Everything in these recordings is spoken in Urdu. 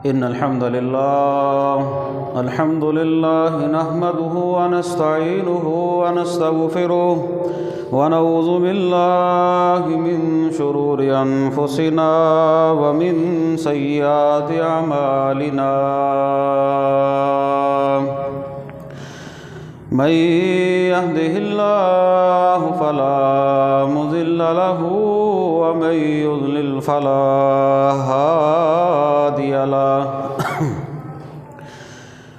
إن الحمد لله نحمده ونستعينه ونستغفره ونعوذ بالله من شرور أنفسنا ومن سيئات أعمالنا من يهده الله فلا مضل له ومن يضلل فلا هادي له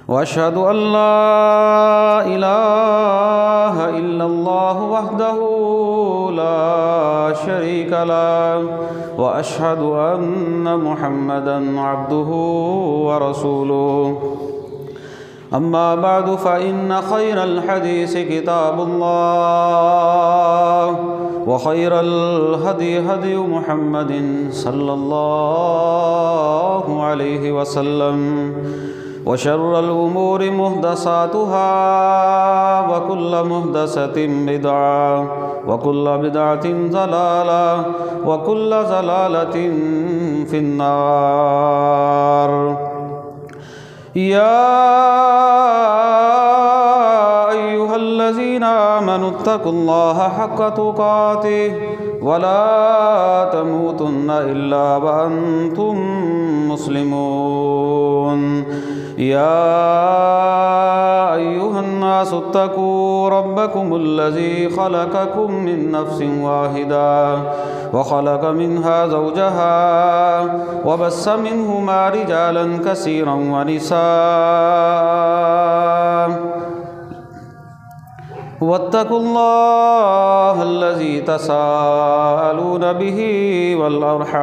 وأشهد أن لا إله إلا الله وحده لا شريك له وأشهد أن محمدًا عبده ورسوله أما بعد فإن خير الحديث كتاب الله وخير الهدي هدي محمد صلى الله عليه وسلم وشر الأمور محدثاتها وكل محدثة بدعة وكل بدعة ضلالة وكل ضلالة في النار يا أيها الذين آمنوا اتقوا الله حق تقاته ولا تموتن إلا وأنتم مسلمون يا أيها الناس اتقوا ربكم الذي خلقكم من نفس واحدة وخلق منها زوجها وبث منهما رجالا كثيرا ونساء واتقوا الله الذي تساءلون به والأرحام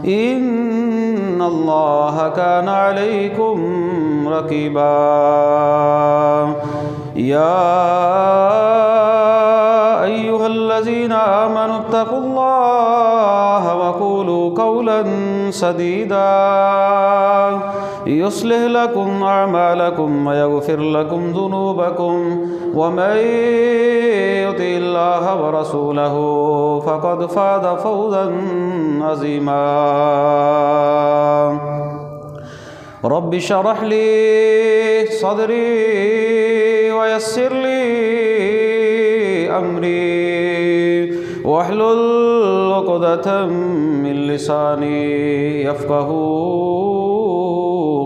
إن الله كان عليكم رقيبا يا أيها الذين آمنوا اتقوا الله وقولوا قولا سديدا يصلح لكم أعمالكم ويغفر لكم ذنوبكم ومن يطع الله ورسوله فقد فاز فوزا عظيما رب اشرح لي صدري ويسر لي أمري واحلل عقدة من لساني يفقهوا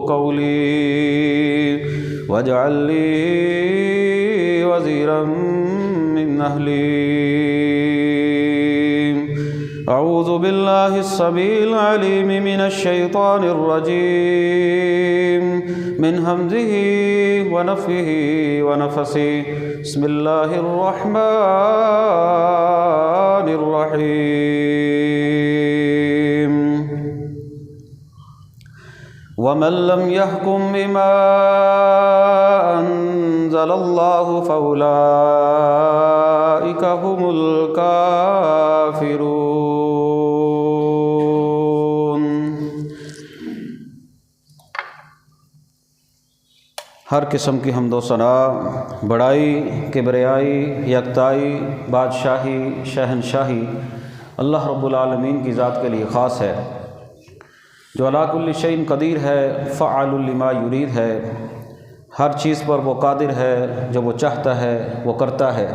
قولي واجعل لي وزيرا من أهلي أعوذ بالله السميع العليم من الشيطان الرجيم من همزه ونفخه ونفثه بسم الله الرحمن الرحيم ومن لم يحكم بما أنزل الله فأولئك هم الكافرون۔ ہر قسم کی حمد و ثنا، بڑائی، کبریائی، یکتائی، بادشاہی، شہنشاہی اللہ رب العالمین کی ذات کے لیے خاص ہے، جو علی کل شیء قدیر ہے، فعال لما یرید ہے۔ ہر چیز پر وہ قادر ہے، جو وہ چاہتا ہے وہ کرتا ہے۔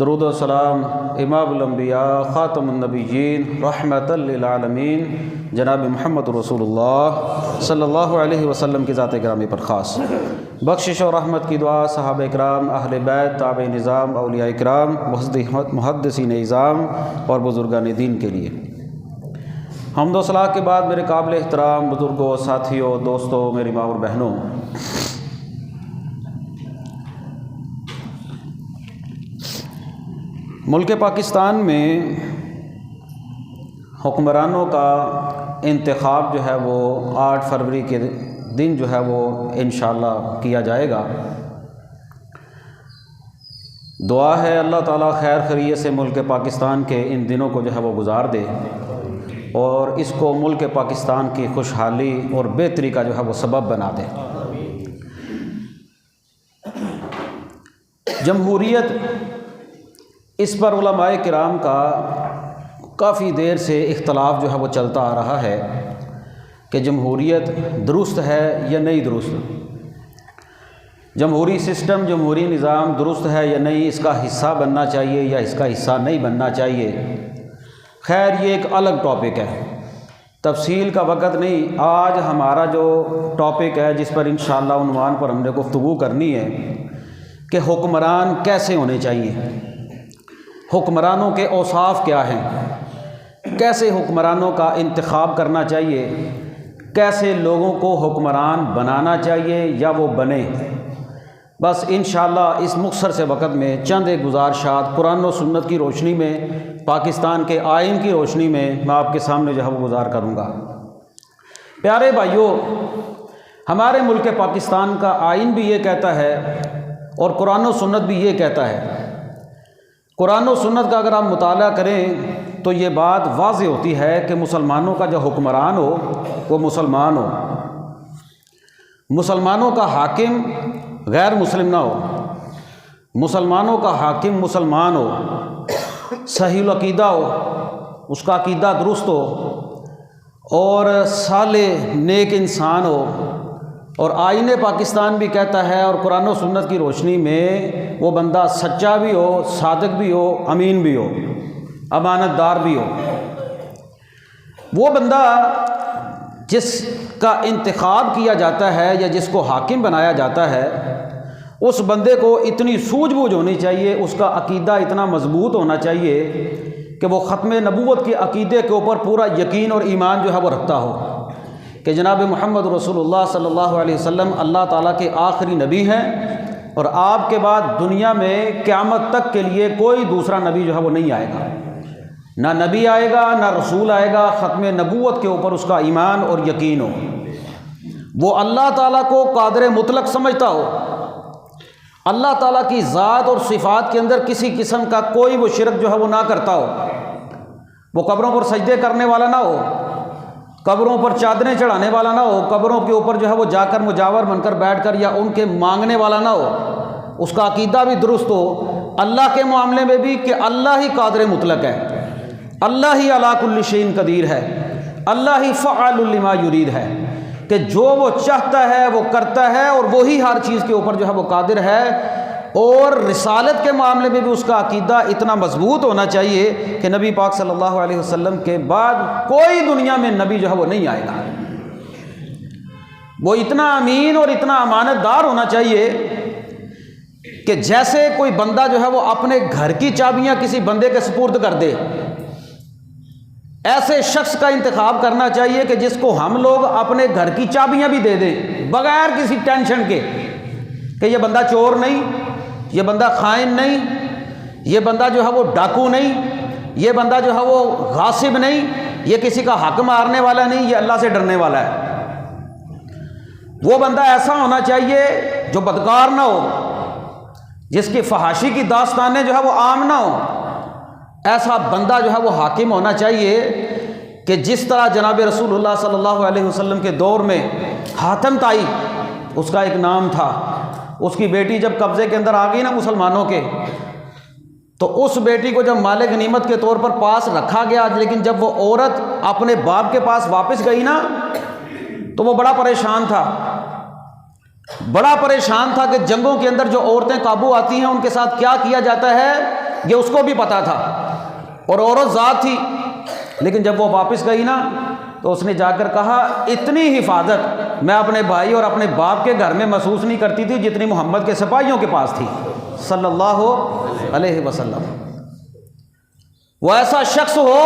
درود و سلام امام الانبیاء خاتم النبیین رحمۃ للعالمین جناب محمد رسول اللہ صلی اللہ علیہ وسلم کی ذات گرامی پر خاص۔ بخشش و رحمت کی دعا صحابہ اکرام، اہل بیت، تابع نظام، اولیاء اکرام، محدثین اعظام اور بزرگان دین کے لیے۔ حمد و ثنا کے بعد میرے قابل احترام بزرگوں، ساتھیوں، دوستوں، میری ماں اور بہنوں، ملک پاکستان میں حکمرانوں کا انتخاب جو ہے وہ 8 فروری کے دن جو ہے وہ انشاءاللہ کیا جائے گا۔ دعا ہے اللہ تعالیٰ خیر خیریت سے ملک پاکستان کے ان دنوں کو جو ہے وہ گزار دے اور اس کو ملک پاکستان کی خوشحالی اور بہتری کا جو ہے وہ سبب بنا دے۔ جمہوریت، اس پر علماء کرام کا کافی دیر سے اختلاف جو ہے وہ چلتا آ رہا ہے کہ جمہوریت درست ہے یا نہیں درست، جمہوری سسٹم، جمہوری نظام درست ہے یا نہیں، اس کا حصہ بننا چاہیے یا اس کا حصہ نہیں بننا چاہیے۔ خیر یہ ایک الگ ٹاپک ہے، تفصیل کا وقت نہیں۔ آج ہمارا جو ٹاپک ہے جس پر انشاءاللہ عنوان پر ہم نے گفتگو کرنی ہے کہ حکمران کیسے ہونے چاہیے، حکمرانوں کے اوصاف کیا ہیں، کیسے حکمرانوں کا انتخاب کرنا چاہیے، کیسے لوگوں کو حکمران بنانا چاہیے یا وہ بنے۔ بس انشاءاللہ اس مختصر سے وقت میں چند ایک گزارشات قرآن و سنت کی روشنی میں، پاکستان کے آئین کی روشنی میں آپ کے سامنے جو ہے وہ گزار کروں گا۔ پیارے بھائیوں، ہمارے ملک پاکستان کا آئین بھی یہ کہتا ہے اور قرآن و سنت بھی یہ کہتا ہے۔ قرآن و سنت کا اگر آپ مطالعہ کریں تو یہ بات واضح ہوتی ہے کہ مسلمانوں کا جو حکمران ہو وہ مسلمان ہو، مسلمانوں کا حاکم غیر مسلم نہ ہو، مسلمانوں کا حاکم مسلمان ہو، صحیح العقیدہ ہو، اس کا عقیدہ درست ہو اور صالح نیک انسان ہو۔ اور آئین پاکستان بھی کہتا ہے اور قرآن و سنت کی روشنی میں وہ بندہ سچا بھی ہو، صادق بھی ہو، امین بھی ہو، امانت دار بھی ہو۔ وہ بندہ جس کا انتخاب کیا جاتا ہے یا جس کو حاکم بنایا جاتا ہے، اس بندے کو اتنی سوجھ بوجھ ہونی چاہیے، اس کا عقیدہ اتنا مضبوط ہونا چاہیے کہ وہ ختم نبوت کے عقیدے کے اوپر پورا یقین اور ایمان جو ہے وہ رکھتا ہو کہ جناب محمد رسول اللہ صلی اللہ علیہ وسلم اللہ تعالیٰ کے آخری نبی ہیں اور آپ کے بعد دنیا میں قیامت تک کے لیے کوئی دوسرا نبی جو ہے وہ نہیں آئے گا، نہ نبی آئے گا نہ رسول آئے گا۔ ختم نبوت کے اوپر اس کا ایمان اور یقین ہو، وہ اللہ تعالیٰ کو قادر مطلق سمجھتا ہو، اللہ تعالیٰ کی ذات اور صفات کے اندر کسی قسم کا کوئی وہ شرک جو ہے وہ نہ کرتا ہو، وہ قبروں پر سجدے کرنے والا نہ ہو، قبروں پر چادریں چڑھانے والا نہ ہو، قبروں کے اوپر جو ہے وہ جا کر مجاور بن کر بیٹھ کر یا ان کے مانگنے والا نہ ہو، اس کا عقیدہ بھی درست ہو اللہ کے معاملے میں بھی کہ اللہ ہی قادر مطلق ہے، اللہ ہی علی کل شیء قدیر ہے، اللہ ہی فعال لما یرید ہے کہ جو وہ چاہتا ہے وہ کرتا ہے اور وہی ہر چیز کے اوپر جو ہے وہ قادر ہے۔ اور رسالت کے معاملے میں بھی اس کا عقیدہ اتنا مضبوط ہونا چاہیے کہ نبی پاک صلی اللہ علیہ وسلم کے بعد کوئی دنیا میں نبی جو ہے وہ نہیں آئے گا، وہ اتنا امین اور اتنا امانت دار ہونا چاہیے کہ جیسے کوئی بندہ جو ہے وہ اپنے گھر کی چابیاں کسی بندے کے سپرد کر دے، ایسے شخص کا انتخاب کرنا چاہیے کہ جس کو ہم لوگ اپنے گھر کی چابیاں بھی دے دیں بغیر کسی ٹینشن کے کہ یہ بندہ چور نہیں، یہ بندہ خائن نہیں، یہ بندہ جو ہے وہ ڈاکو نہیں، یہ بندہ جو ہے وہ غاصب نہیں، یہ کسی کا حق مارنے والا نہیں، یہ اللہ سے ڈرنے والا ہے۔ وہ بندہ ایسا ہونا چاہیے جو بدکار نہ ہو، جس کی فحاشی کی داستانیں جو ہے وہ عام نہ ہو۔ ایسا بندہ جو ہے وہ حاکم ہونا چاہیے کہ جس طرح جناب رسول اللہ صلی اللہ علیہ وسلم کے دور میں حاتم طائی اس کا ایک نام تھا، اس کی بیٹی جب قبضے کے اندر آ گئی نا مسلمانوں کے، تو اس بیٹی کو جب مال غنیمت کے طور پر پاس رکھا گیا، لیکن جب وہ عورت اپنے باپ کے پاس واپس گئی نا تو وہ بڑا پریشان تھا، بڑا پریشان تھا کہ جنگوں کے اندر جو عورتیں قابو آتی ہیں ان کے ساتھ کیا کیا جاتا ہے یہ اس کو بھی پتا تھا، اور عورت ذات تھی۔ لیکن جب وہ واپس گئی نا تو اس نے جا کر کہا اتنی حفاظت میں اپنے بھائی اور اپنے باپ کے گھر میں محسوس نہیں کرتی تھی جتنی محمد کے سپاہیوں کے پاس تھی صلی اللہ علیہ وسلم۔ وہ ایسا شخص ہو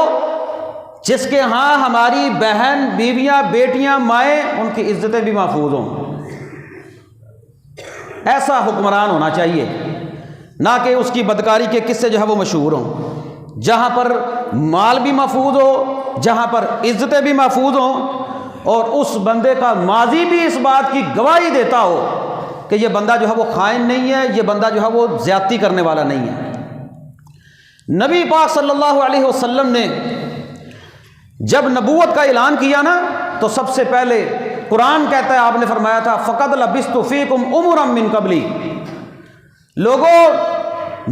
جس کے ہاں ہماری بہن، بیویاں، بیٹیاں، مائیں، ان کی عزتیں بھی محفوظ ہوں، ایسا حکمران ہونا چاہیے، نہ کہ اس کی بدکاری کے قصے جو ہے وہ مشہور ہوں، جہاں پر مال بھی محفوظ ہو، جہاں پر عزتیں بھی محفوظ ہوں، اور اس بندے کا ماضی بھی اس بات کی گواہی دیتا ہو کہ یہ بندہ جو ہے وہ خائن نہیں ہے، یہ بندہ جو ہے وہ زیادتی کرنے والا نہیں ہے۔ نبی پاک صلی اللہ علیہ وسلم نے جب نبوت کا اعلان کیا نا تو سب سے پہلے قرآن کہتا ہے، آپ نے فرمایا تھا فَقَدْ لَبِثْتُ فِيكُمْ عُمُرًا مِّن قَبْلِي، لوگوں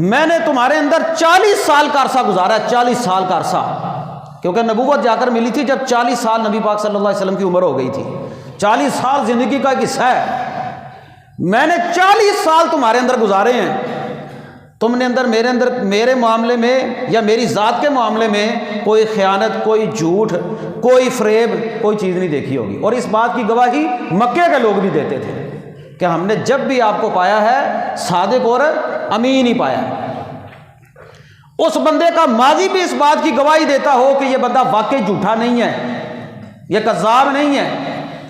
میں نے تمہارے اندر 40 سال کا عرصہ گزارا ہے، 40 سال کا عرصہ۔ کیونکہ نبوت جا کر ملی تھی جب 40 سال نبی پاک صلی اللہ علیہ وسلم کی عمر ہو گئی تھی۔ 40 سال زندگی کا ایک حصہ ہے، میں نے 40 سال تمہارے اندر گزارے ہیں، تم نے میرے معاملے میں یا میری ذات کے معاملے میں کوئی خیانت، کوئی جھوٹ، کوئی فریب، کوئی چیز نہیں دیکھی ہوگی۔ اور اس بات کی گواہی مکے کے لوگ بھی دیتے تھے کہ ہم نے جب بھی آپ کو پایا ہے صادق اور امین ہی پایا ہے۔ اس بندے کا ماضی بھی اس بات کی گواہی دیتا ہو کہ یہ بندہ واقعی جھوٹا نہیں ہے، یہ کذاب نہیں ہے،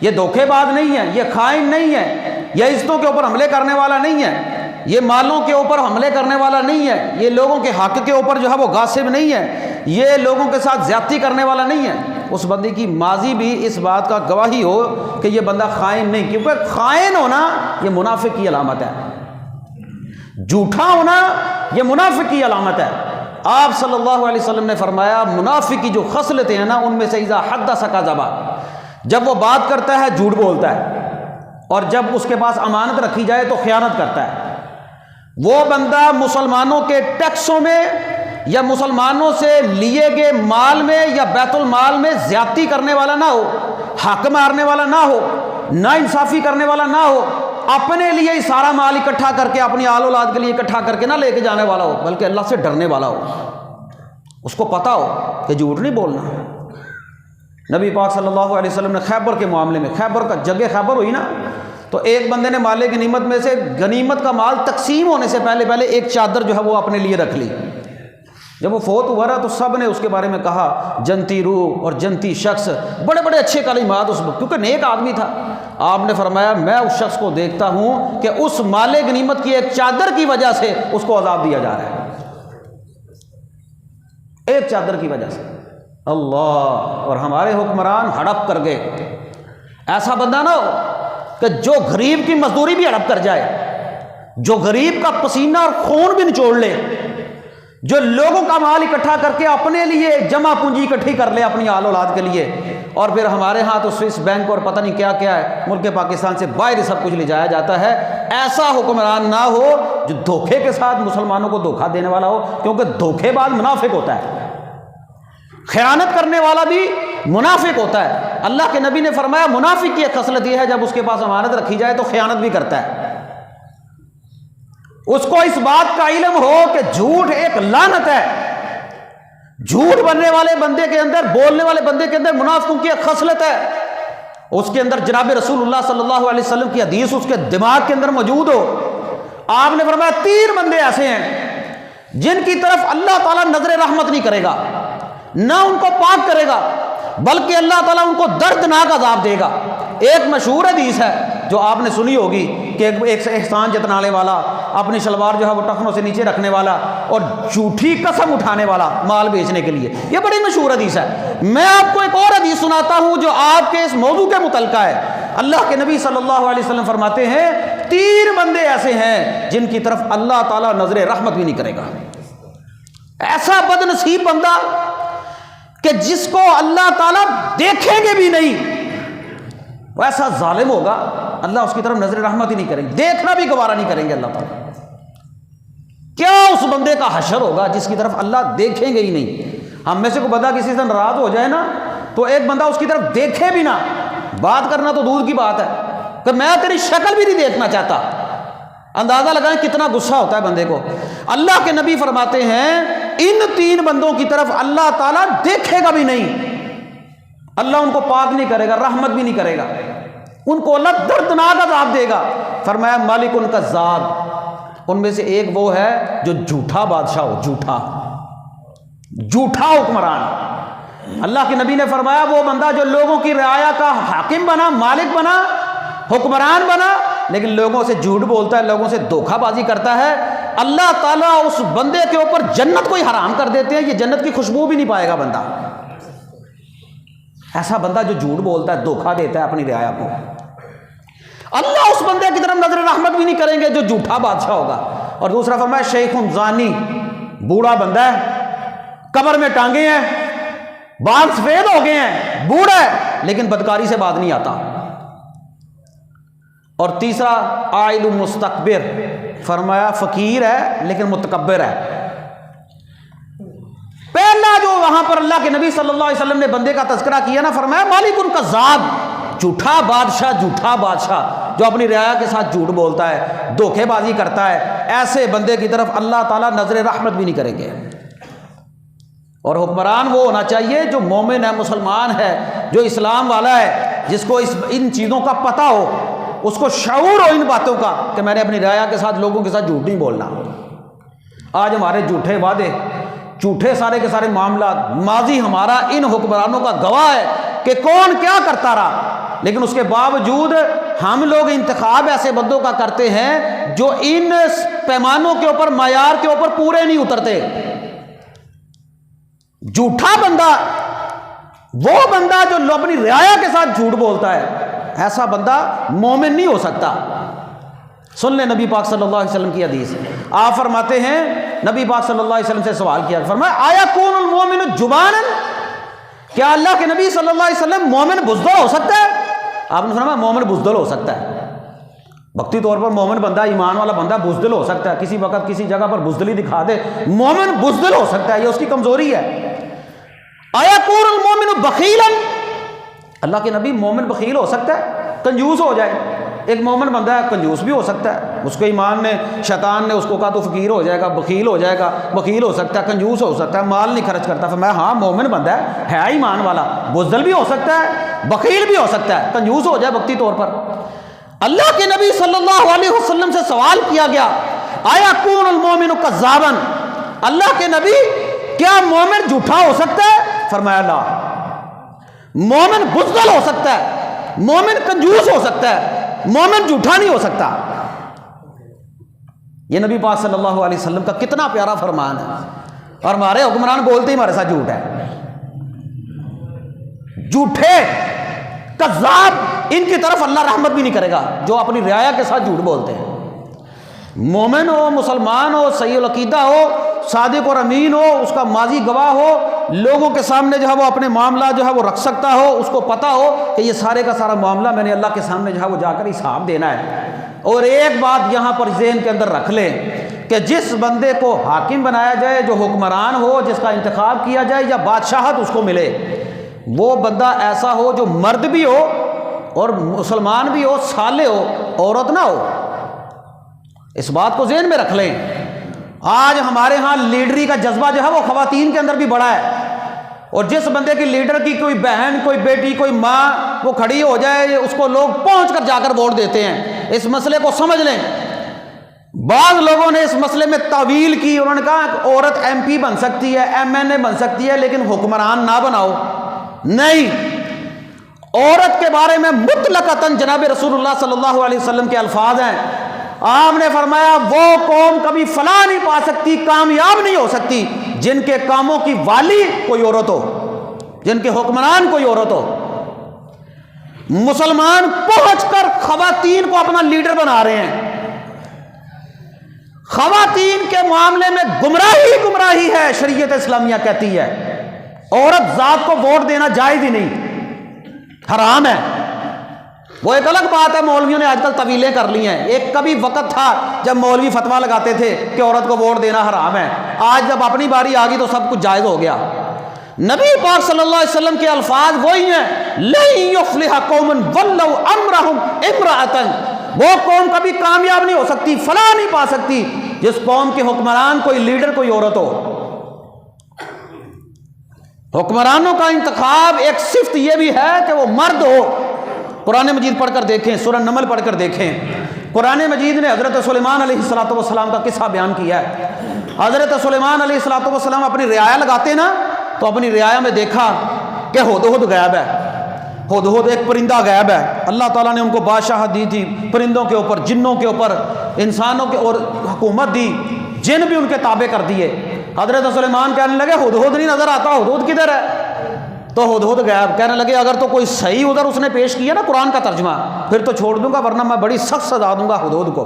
یہ دھوکے باز نہیں ہے، یہ خائن نہیں ہے، یہ عزتوں کے اوپر حملے کرنے والا نہیں ہے، یہ مالوں کے اوپر حملے کرنے والا نہیں ہے، یہ لوگوں کے حق کے اوپر جو ہے وہ غاصب نہیں ہے، یہ لوگوں کے ساتھ زیادتی کرنے والا نہیں ہے۔ اس بندے کی ماضی بھی اس بات کا گواہی ہو کہ یہ بندہ خائن نہیں، کیونکہ خائن ہونا یہ منافق کی علامت ہے، جھوٹا ہونا یہ منافق کی علامت ہے۔ آپ صلی اللہ علیہ وسلم نے فرمایا منافق کی جو خصلتیں ہیں نا، ان میں سے اذا حدث کذب، جب وہ بات کرتا ہے جھوٹ بولتا ہے، اور جب اس کے پاس امانت رکھی جائے تو خیانت کرتا ہے۔ وہ بندہ مسلمانوں کے ٹیکسوں میں یا مسلمانوں سے لیے گئے مال میں یا بیت المال میں زیادتی کرنے والا نہ ہو، حق مارنے والا نہ ہو، نا انصافی کرنے والا نہ ہو، اپنے لیے ہی سارا مال اکٹھا کر کے اپنی آل اولاد کے لیے اکٹھا کر کے نہ لے کے جانے والا ہو، بلکہ اللہ سے ڈرنے والا ہو، اس کو پتا ہو کہ جھوٹ نہیں بولنا۔ نبی پاک صلی اللہ علیہ وسلم نے خیبر کے معاملے میں، خیبر کا جنگ خیبر ہوئی نا، تو ایک بندے نے مال غنیمت میں سے غنیمت کا مال تقسیم ہونے سے پہلے ایک چادر جو ہے وہ اپنے لیے رکھ لی۔ جب وہ فوت ہوا رہا تو سب نے اس کے بارے میں کہا جنتی روح اور جنتی شخص، بڑے بڑے اچھے کلمات اس وقت، کیونکہ نیک آدمی تھا۔ آپ نے فرمایا میں اس شخص کو دیکھتا ہوں کہ اس مال غنیمت کی ایک چادر کی وجہ سے اس کو عذاب دیا جا رہا ہے، ایک چادر کی وجہ سے۔ اللہ، اور ہمارے حکمران ہڑپ کر گئے۔ ایسا بندہ نہ ہو کہ جو غریب کی مزدوری بھی ہڑپ کر جائے، جو غریب کا پسینہ اور خون بھی نچوڑ لے، جو لوگوں کا مال اکٹھا کر کے اپنے لیے جمع پونجی اکٹھی کر لے اپنی آل اولاد کے لیے، اور پھر ہمارے ہاں تو سوئس بینک اور پتہ نہیں کیا کیا ہے، ملک پاکستان سے باہر سب کچھ لے جایا جاتا ہے۔ ایسا حکمران نہ ہو جو دھوکے کے ساتھ مسلمانوں کو دھوکہ دینے والا ہو، کیونکہ دھوکے باز منافق ہوتا ہے، خیانت کرنے والا بھی منافق ہوتا ہے۔ اللہ کے نبی نے فرمایا منافق کی ایک خصلت یہ ہے جب اس کے پاس امانت رکھی جائے تو خیانت بھی کرتا ہے۔ اس کو اس بات کا علم ہو کہ جھوٹ ایک لعنت ہے، جھوٹ بننے والے بندے کے اندر، بولنے والے بندے کے اندر منافقوں کی ایک خصلت ہے، اس کے اندر جناب رسول اللہ صلی اللہ علیہ وسلم کی حدیث اس کے دماغ کے اندر موجود ہو۔ آپ نے فرمایا 3 بندے ایسے ہیں جن کی طرف اللہ تعالیٰ نظر رحمت نہیں کرے گا، نہ ان کو پاک کرے گا، بلکہ اللہ تعالیٰ ان کو دردناک عذاب دے گا۔ ایک مشہور حدیث ہے جو آپ نے سنی ہوگی کہ ایک احسان جتلانے والا، اپنی شلوار جو ہے وہ ٹخنوں سے نیچے رکھنے والا اور جھوٹی قسم اٹھانے والا مال بیچنے کے لیے، یہ بڑی مشہور حدیث ہے۔ میں آپ کو ایک اور حدیث سناتا ہوں جو آپ کے اس موضوع کے متعلقہ ہے۔ اللہ کے نبی صلی اللہ علیہ وسلم فرماتے ہیں 3 بندے ایسے ہیں جن کی طرف اللہ تعالیٰ نظر رحمت بھی نہیں کرے گا۔ ایسا بد نصیب بندہ کہ جس کو اللہ تعالیٰ دیکھیں گے بھی نہیں، وہ ایسا ظالم ہوگا اللہ اس کی طرف نظر رحمت ہی نہیں کریں گے، دیکھنا بھی گوارا نہیں کریں گے اللہ تعالیٰ۔ کیا اس بندے کا حشر ہوگا جس کی طرف اللہ دیکھیں گے ہی نہیں۔ ہم میں سے کوئی بندہ کسی سے ناراض ہو جائے نا تو ایک بندہ اس کی طرف دیکھے بھی نہ، بات کرنا تو دور کی بات ہے کہ میں تیری شکل بھی نہیں دیکھنا چاہتا، اندازہ لگائیں کتنا غصہ ہوتا ہے بندے کو۔ اللہ کے نبی فرماتے ہیں ان 3 بندوں کی طرف اللہ تعالیٰ دیکھے گا بھی نہیں، اللہ ان کو پاک نہیں کرے گا، رحمت بھی نہیں کرے گا، ان کو اللہ دردناک عذاب دے گا۔ فرمایا مالک ان کا ذات، ان میں سے ایک وہ ہے جو جھوٹا بادشاہ ہو، جھوٹا حکمران۔ اللہ کے نبی نے فرمایا وہ بندہ جو لوگوں کی رعایا کا حاکم بنا، مالک بنا، حکمران بنا، لیکن لوگوں سے جھوٹ بولتا ہے، لوگوں سے دھوکہ بازی کرتا ہے، اللہ تعالیٰ اس بندے کے اوپر جنت کو ہی حرام کر دیتے ہیں، یہ جنت کی خوشبو بھی نہیں پائے گا بندہ۔ ایسا بندہ جو جھوٹ بولتا ہے، دھوکہ دیتا ہے اپنی رعایا کو، اللہ اس بندے کی طرف نظر رحمت بھی نہیں کریں گے جو جھوٹا بادشاہ ہوگا۔ اور دوسرا فرمایا شیخ زانی، بوڑھا بندہ ہے، قبر میں ٹانگے ہیں، بال سفید ہو گئے ہیں، بوڑھا ہے لیکن بدکاری سے بات نہیں آتا۔ اور تیسرا عائل مستکبر، فرمایا فقیر ہے لیکن متکبر ہے۔ پہلا جو وہاں پر اللہ کے نبی صلی اللہ علیہ وسلم نے بندے کا تذکرہ کیا نا، فرمایا مالک کذاب، جھوٹا بادشاہ جو اپنی رعایا کے ساتھ جھوٹ بولتا ہے، دھوکے بازی کرتا ہے، ایسے بندے کی طرف اللہ تعالیٰ نظر رحمت بھی نہیں کریں گے۔ اور حکمران وہ ہونا چاہیے جو مومن ہے، مسلمان ہے، جو اسلام والا ہے، جس کو ان چیزوں کا پتہ ہو، اس کو شعور ہو ان باتوں کا کہ میں نے اپنی رعایا کے ساتھ، لوگوں کے ساتھ جھوٹ نہیں بولنا۔ آج ہمارے جھوٹے وعدے، جھوٹے سارے کے سارے معاملات، ماضی ہمارا ان حکمرانوں کا گواہ ہے کہ کون کیا کرتا رہا، لیکن اس کے باوجود ہم لوگ انتخاب ایسے بندوں کا کرتے ہیں جو ان پیمانوں کے اوپر، معیار کے اوپر پورے نہیں اترتے۔ جھوٹا بندہ وہ بندہ جو اپنی رعایا کے ساتھ جھوٹ بولتا ہے، ایسا بندہ مومن نہیں ہو سکتا۔ سن لیں نبی پاک صلی اللہ علیہ وسلم کی حدیث، آپ فرماتے ہیں، نبی پاک صلی اللہ علیہ وسلم سے سوال کیا، فرمایا آیا کون المومن جبانا، کیا اللہ کے نبی صلی اللہ علیہ وسلم مومن بزدل ہو سکتا ہے؟ آپ نے فرمایا مومن بزدل ہو سکتا ہے، وقتی طور پر مومن بندہ، ایمان والا بندہ بزدل ہو سکتا ہے، کسی وقت کسی جگہ پر بزدلی دکھا دے، مومن بزدل ہو سکتا ہے، یہ اس کی کمزوری ہے۔ آیا کون المومن بخیلا، اللہ کے نبی مومن بخیل ہو سکتا ہے، کنجوس ہو جائے؟ ایک مومن بندہ ہے، کنجوس بھی ہو سکتا ہے، اس کو ایمان نے، شیطان نے اس کو کہا تو فقیر ہو جائے گا، بخیل ہو جائے گا، بخیل ہو سکتا ہے، کنجوس ہو سکتا ہے، مال نہیں خرچ کرتا۔ فرمایا ہاں مومن بندہ ہے ایمان والا، بزدل بھی ہو سکتا ہے، بخیل بھی ہو سکتا ہے، کنجوس ہو جائے وقتی طور پر۔ اللہ کے نبی صلی اللہ علیہ وسلم سے سوال کیا گیا، آیا کون المومن کذابا، اللہ کے نبی کیا مومن جھوٹا ہو سکتا ہے؟ فرمایا لا، مومن بزدل ہو سکتا ہے، مومن کنجوس ہو سکتا ہے، مومن جھوٹا نہیں ہو سکتا۔ یہ نبی پاک صلی اللہ علیہ وسلم کا کتنا پیارا فرمان ہے، اور ہمارے حکمران بولتے ہی ہمارے ساتھ جھوٹ ہے، جھوٹے کذاب، ان کی طرف اللہ رحمت بھی نہیں کرے گا جو اپنی رعایا کے ساتھ جھوٹ بولتے ہیں۔ مومن ہو، مسلمان ہو، صحیح العقیدہ ہو، صادق اور امین ہو، اس کا ماضی گواہ ہو، لوگوں کے سامنے جو ہے وہ اپنے معاملہ جو ہے وہ رکھ سکتا ہو، اس کو پتہ ہو کہ یہ سارے کا سارا معاملہ میں نے اللہ کے سامنے جو ہے وہ جا کر حساب دینا ہے۔ اور ایک بات یہاں پر ذہن کے اندر رکھ لیں کہ جس بندے کو حاکم بنایا جائے، جو حکمران ہو، جس کا انتخاب کیا جائے یا بادشاہت اس کو ملے، وہ بندہ ایسا ہو جو مرد بھی ہو اور مسلمان بھی ہو، صالح ہو، عورت نہ ہو۔ اس بات کو ذہن میں رکھ لیں۔ آج ہمارے ہاں لیڈری کا جذبہ جو ہے وہ خواتین کے اندر بھی بڑا ہے، اور جس بندے کی لیڈر کی کوئی بہن، کوئی بیٹی، کوئی ماں وہ کھڑی ہو جائے، اس کو لوگ پہنچ کر جا کر ووٹ دیتے ہیں۔ اس مسئلے کو سمجھ لیں۔ بعض لوگوں نے اس مسئلے میں تعویل کی، انہوں نے کہا کہ عورت ایم پی بن سکتی ہے، ایم این اے بن سکتی ہے، لیکن حکمران نہ بناؤ۔ نہیں، عورت کے بارے میں مطلقاً جناب رسول اللہ صلی اللہ علیہ وسلم کے الفاظ ہیں۔ آپ نے فرمایا وہ قوم کبھی فلاح نہیں پا سکتی، کامیاب نہیں ہو سکتی، جن کے کاموں کی والی کوئی عورت ہو، جن کے حکمران کوئی عورت ہو۔ مسلمان پہنچ کر خواتین کو اپنا لیڈر بنا رہے ہیں۔ خواتین کے معاملے میں گمراہی ہے، شریعت اسلامیہ کہتی ہے عورت ذات کو ووٹ دینا جائز ہی نہیں، حرام ہے۔ وہ ایک الگ بات ہے، مولویوں نے آج کل طویلیں کر لی ہیں۔ ایک کبھی وقت تھا جب مولوی فتویٰ لگاتے تھے کہ عورت کو ووٹ دینا حرام ہے، آج جب اپنی باری آ گئی تو سب کچھ جائز ہو گیا۔ نبی پاک صلی اللہ علیہ وسلم کے الفاظ وہی ہیں، لن یفلح قوم ولوا امرهم امرأة، وہ قوم کبھی کامیاب نہیں ہو سکتی، فلاح نہیں پا سکتی جس قوم کے حکمران کوئی لیڈر کوئی عورت ہو۔ حکمرانوں کا انتخاب ایک صفت یہ بھی ہے کہ وہ مرد ہو۔ قرآن مجید پڑھ کر دیکھیں، سورہ نمل پڑھ کر دیکھیں، قرآن مجید نے حضرت سلیمان علیہ السلام کا قصہ بیان کیا ہے۔ حضرت سلیمان علیہ السلام اپنی رعایا لگاتے نا، تو اپنی رعایا میں دیکھا کہ ہدہد غائب ہے، ہدہد ایک پرندہ غائب ہے۔ اللہ تعالیٰ نے ان کو بادشاہت دی تھی، پرندوں کے اوپر، جنوں کے اوپر، انسانوں کے اور حکومت دی، جن بھی ان کے تابع کر دیے۔ حضرت سلیمان کہنے لگے ہدہد نہیں نظر آتا، ہدہد کدھر ہے؟ تو ہدہد غائب۔ کہنے لگے اگر تو کوئی صحیح ادھر اس نے پیش کیا نا قرآن کا ترجمہ، پھر تو چھوڑ دوں گا، ورنہ میں بڑی سخت سزا دوں گا ہدہد کو۔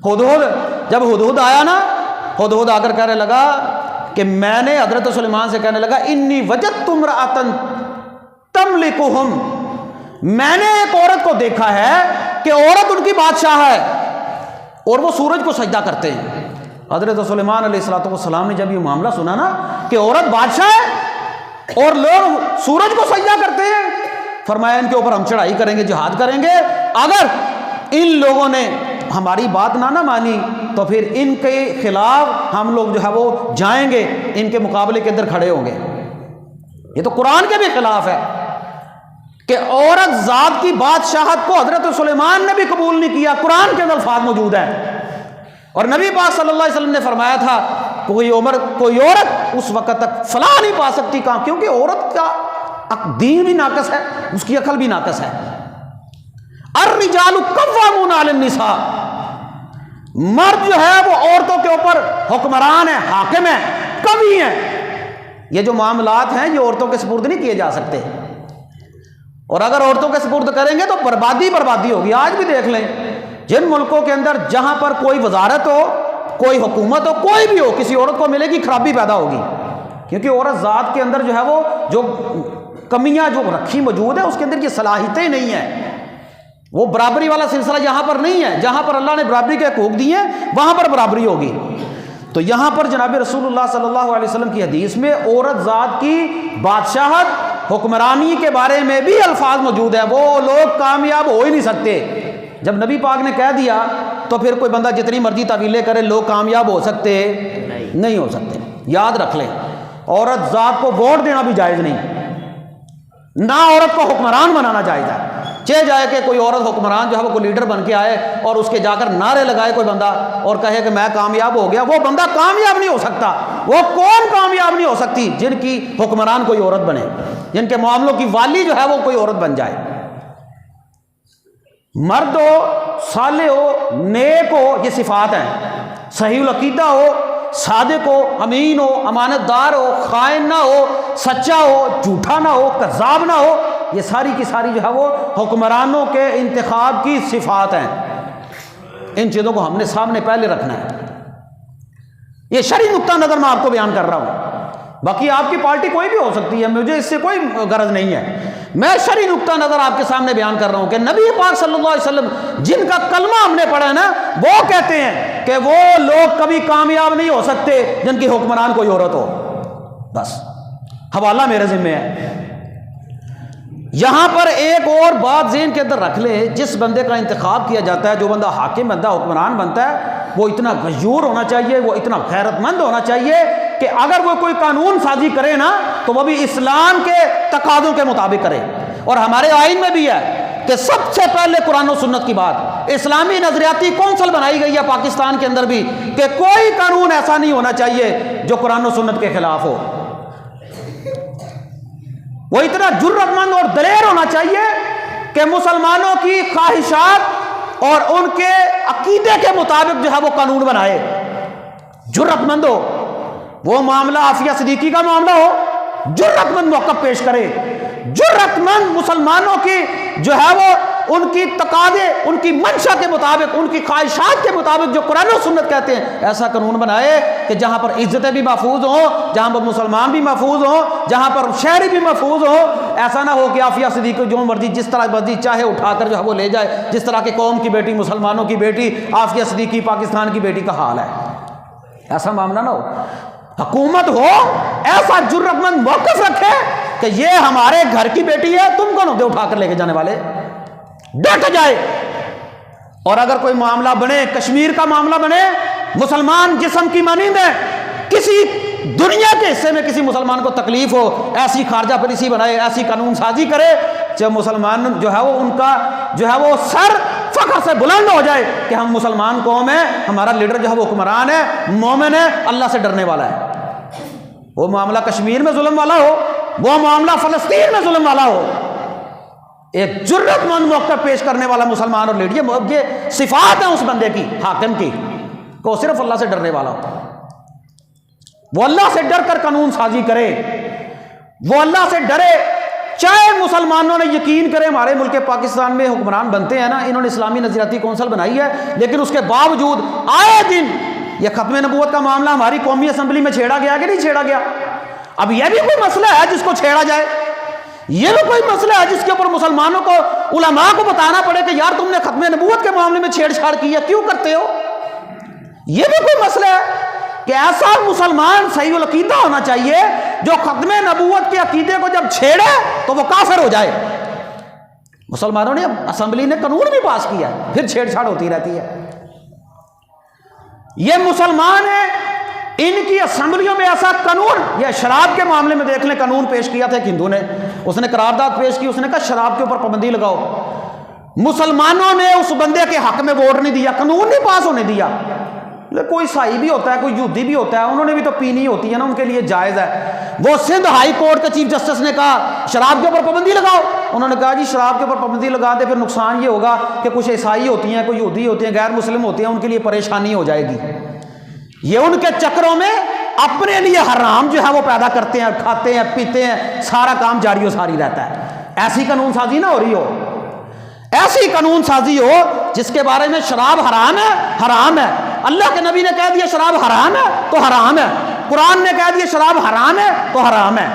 ہدہد جب ہدہد آیا نا، ہدہد آ کر کہنے لگا کہ میں نے، حضرت سلیمان سے کہنے لگا انی وجدت امرأۃ تملکہم، میں نے ایک عورت کو دیکھا ہے کہ عورت ان کی بادشاہ ہے اور وہ سورج کو سجدہ کرتے ہیں۔ حضرت سلیمان علیہ السلام نے جب یہ معاملہ سنا نا کہ عورت بادشاہ ہے اور لوگ سورج کو سجدہ کرتے ہیں، فرمایا ان کے اوپر ہم چڑھائی کریں گے، جہاد کریں گے، اگر ان لوگوں نے ہماری بات نہ مانی تو پھر ان کے خلاف ہم لوگ جو ہے وہ جائیں گے، ان کے مقابلے کے اندر کھڑے ہوں گے۔ یہ تو قرآن کے بھی خلاف ہے کہ عورت ذات کی بادشاہت کو حضرت سلیمان نے بھی قبول نہیں کیا، قرآن کے اندر الفاظ موجود ہیں۔ اور نبی پاک صلی اللہ علیہ وسلم نے فرمایا تھا کوئی عورت اس وقت تک فلاح نہیں پا سکتی، کہاں؟ کیونکہ عورت کا دین بھی ناقص ہے، اس کی عقل بھی ناقص ہے۔ الرجال قوامون علی النساء، مرد جو ہے وہ عورتوں کے اوپر حکمران ہے، حاکم ہے، قوی ہیں۔ یہ جو معاملات ہیں یہ عورتوں کے سپرد نہیں کیے جا سکتے، اور اگر عورتوں کے سپرد کریں گے تو بربادی ہوگی۔ آج بھی دیکھ لیں جن ملکوں کے اندر جہاں پر کوئی وزارت ہو، کوئی حکومت ہو، کوئی بھی ہو، کسی عورت کو ملے گی خرابی پیدا ہوگی، کیونکہ عورت ذات کے اندر جو ہے وہ جو کمیاں جو رکھی موجود ہے اس کے اندر یہ صلاحیتیں نہیں ہیں۔ وہ برابری والا سلسلہ یہاں پر نہیں ہے، جہاں پر اللہ نے برابری کے حقوق دیے وہاں پر برابری ہوگی۔ تو یہاں پر جناب رسول اللہ صلی اللہ علیہ وسلم کی حدیث میں عورت ذات کی بادشاہت، حکمرانی کے بارے میں بھی الفاظ موجود ہیں، وہ لوگ کامیاب ہو ہی نہیں سکتے۔ جب نبی پاک نے کہہ دیا تو پھر کوئی بندہ جتنی مرضی تعویلیں کرے، لوگ کامیاب ہو سکتے نہیں ہو سکتے۔ یاد رکھ لیں، عورت ذات کو ووٹ دینا بھی جائز نہیں، نہ عورت کو حکمران بنانا جائز ہے۔ چاہے جائے کہ کوئی عورت حکمران جو ہے وہ کوئی لیڈر بن کے آئے اور اس کے جا کر نعرے لگائے کوئی بندہ اور کہے کہ میں کامیاب ہو گیا، وہ بندہ کامیاب نہیں ہو سکتا۔ وہ کون کامیاب نہیں ہو سکتی؟ جن کی حکمران کوئی عورت بنے، جن کے معاملوں کی والی جو ہے وہ کوئی عورت بن جائے۔ مرد ہو، صالح ہو، نیک ہو، یہ صفات ہیں۔ صحیح العقیدہ ہو، صادق ہو، امین ہو، امانت دار ہو، خائن نہ ہو، سچا ہو، جھوٹا نہ ہو، کذاب نہ ہو، یہ ساری کی ساری جو ہے وہ حکمرانوں کے انتخاب کی صفات ہیں۔ ان چیزوں کو ہم نے سامنے پہلے رکھنا ہے۔ یہ شرعی نقطہ نظر میں آپ کو بیان کر رہا ہوں، باقی آپ کی پارٹی کوئی بھی ہو سکتی ہے، مجھے اس سے کوئی غرض نہیں ہے۔ میں شرعی نقطہ نظر آپ کے سامنے بیان کر رہا ہوں کہ نبی پاک صلی اللہ علیہ وسلم جن کا کلمہ ہم نے پڑھا ہے نا، وہ کہتے ہیں کہ وہ لوگ کبھی کامیاب نہیں ہو سکتے جن کی حکمران کوئی عورت ہو۔ بس حوالہ میرے ذمہ ہے۔ یہاں پر ایک اور بات ذہن کے اندر رکھ لیں، جس بندے کا انتخاب کیا جاتا ہے، جو بندہ حاکم بندہ حکمران بنتا ہے، وہ اتنا غیور ہونا چاہیے، وہ اتنا غیرت مند ہونا چاہیے کہ اگر وہ کوئی قانون سازی کرے نا تو وہ بھی اسلام کے تقاضوں کے مطابق کرے۔ اور ہمارے آئین میں بھی ہے کہ سب سے پہلے قرآن و سنت کی بات، اسلامی نظریاتی کونسل بنائی گئی ہے پاکستان کے اندر بھی کہ کوئی قانون ایسا نہیں ہونا چاہیے جو قرآن و سنت کے خلاف ہو۔ وہ اتنا جرأت مند اور دلیر ہونا چاہیے کہ مسلمانوں کی خواہشات اور ان کے عقیدے کے مطابق جو ہے وہ قانون بنائے، جرأت مند ہو۔ وہ معاملہ عافیہ صدیقی کا معاملہ ہو، جرأت مند موقف پیش کرے، جرأت مند مسلمانوں کی جو ہے وہ ان کی تقاضے، ان کی منشا کے مطابق، ان کی خواہشات کے مطابق جو قرآن و سنت کہتے ہیں، ایسا قانون بنائے کہ جہاں پر عزتیں بھی محفوظ ہوں، جہاں پر مسلمان بھی محفوظ ہوں، جہاں پر شہری بھی محفوظ ہوں۔ ایسا نہ ہو کہ عافیہ صدیقی جو مرضی جس طرح مرضی چاہے اٹھا کر جو ہے وہ لے جائے، جس طرح کہ قوم کی بیٹی، مسلمانوں کی بیٹی عافیہ صدیقی پاکستان کی بیٹی کا حال ہے۔ ایسا معاملہ نہ ہو۔ حکومت ہو ایسا جرأت مند موقف رکھے کہ یہ ہمارے گھر کی بیٹی ہے، تم کون ہوتے اٹھا کر لے کے جانے والے؟ ڈٹ جائے۔ اور اگر کوئی معاملہ بنے، کشمیر کا معاملہ بنے، مسلمان جسم کی مانند ہے، کسی دنیا کے حصے میں کسی مسلمان کو تکلیف ہو، ایسی خارجہ پالیسی بنائے، ایسی قانون سازی کرے جب مسلمان جو ہے وہ ان کا جو ہے وہ سر فخر سے بلند ہو جائے کہ ہم مسلمان قوم ہیں، ہمارا لیڈر جو ہے وہ حکمران ہے، مومن ہے، اللہ سے ڈرنے والا ہے۔ وہ معاملہ کشمیر میں ظلم والا ہو، وہ معاملہ فلسطین میں ظلم والا ہو، ایک جرأت مند موقع پیش کرنے والا مسلمان اور لیڈر، یہ صفات ہیں اس بندے کی، حاکم کی، کہ وہ صرف اللہ سے ڈرنے والا ہو، وہ اللہ سے ڈر کر قانون سازی کرے، وہ اللہ سے ڈرے۔ چاہے مسلمانوں نے یقین کرے ہمارے ملک پاکستان میں حکمران بنتے ہیں نا، انہوں نے اسلامی نظریاتی کونسل بنائی ہے، لیکن اس کے باوجود آئے دن یہ ختم نبوت کا معاملہ ہماری قومی اسمبلی میں چھیڑا گیا کہ نہیں چھیڑا گیا؟ اب یہ بھی کوئی مسئلہ ہے جس کو چھیڑا جائے، یہ بھی کوئی مسئلہ ہے جس کے اوپر مسلمانوں کو، علماء کو بتانا پڑے کہ یار تم نے ختم نبوت کے معاملے میں چھیڑ چھاڑ کی ہے، کیوں کرتے ہو؟ یہ بھی کوئی مسئلہ ہے کہ ایسا مسلمان صحیح العقیدہ ہونا چاہیے جو ختم نبوت کے عقیدے کو جب چھیڑے تو وہ کافر ہو جائے. مسلمانوں نے اسمبلی نے قانون بھی پاس کیا ہے، پھر چھیڑ چھاڑ ہوتی رہتی ہے. یہ مسلمان ہیں، ان کی اسمبلیوں میں ایسا قانون، یہ شراب کے معاملے میں دیکھ لیں، قانون پیش کیا تھا ایک ہندو نے، اس نے قرارداد پیش کی، اس نے کہا شراب کے اوپر پابندی لگاؤ. مسلمانوں نے اس بندے کے حق میں ووٹ نہیں دیا، قانون نہیں پاس ہونے دیا. کوئی عیسائی بھی ہوتا ہے، کوئی یہودی بھی ہوتا ہے، انہوں نے بھی تو پینی ہوتی ہے نا، ان کے لیے جائز ہے. وہ سندھ ہائی کورٹ کے چیف جسٹس نے کہا شراب کے اوپر پابندی لگاؤ. انہوں نے کہا جی شراب کے اوپر پابندی لگا دے، پھر نقصان یہ ہوگا کہ کچھ عیسائی ہوتی ہیں، کوئی یہودی ہوتی ہیں، غیر مسلم ہوتے ہیں، ان کے لیے پریشانی ہو جائے گی. یہ ان کے چکروں میں اپنے لیے حرام جو ہے وہ پیدا کرتے ہیں، کھاتے ہیں، پیتے ہیں، سارا کام جاری و ساری رہتا ہے. ایسی قانون سازی نہ ہو رہی ہو، ایسی قانون سازی ہو جس کے بارے میں شراب حرام ہے، حرام ہے. اللہ کے نبی نے کہہ دیا شراب حرام ہے تو حرام ہے، قرآن نے کہہ دیا شراب حرام ہے تو حرام ہے.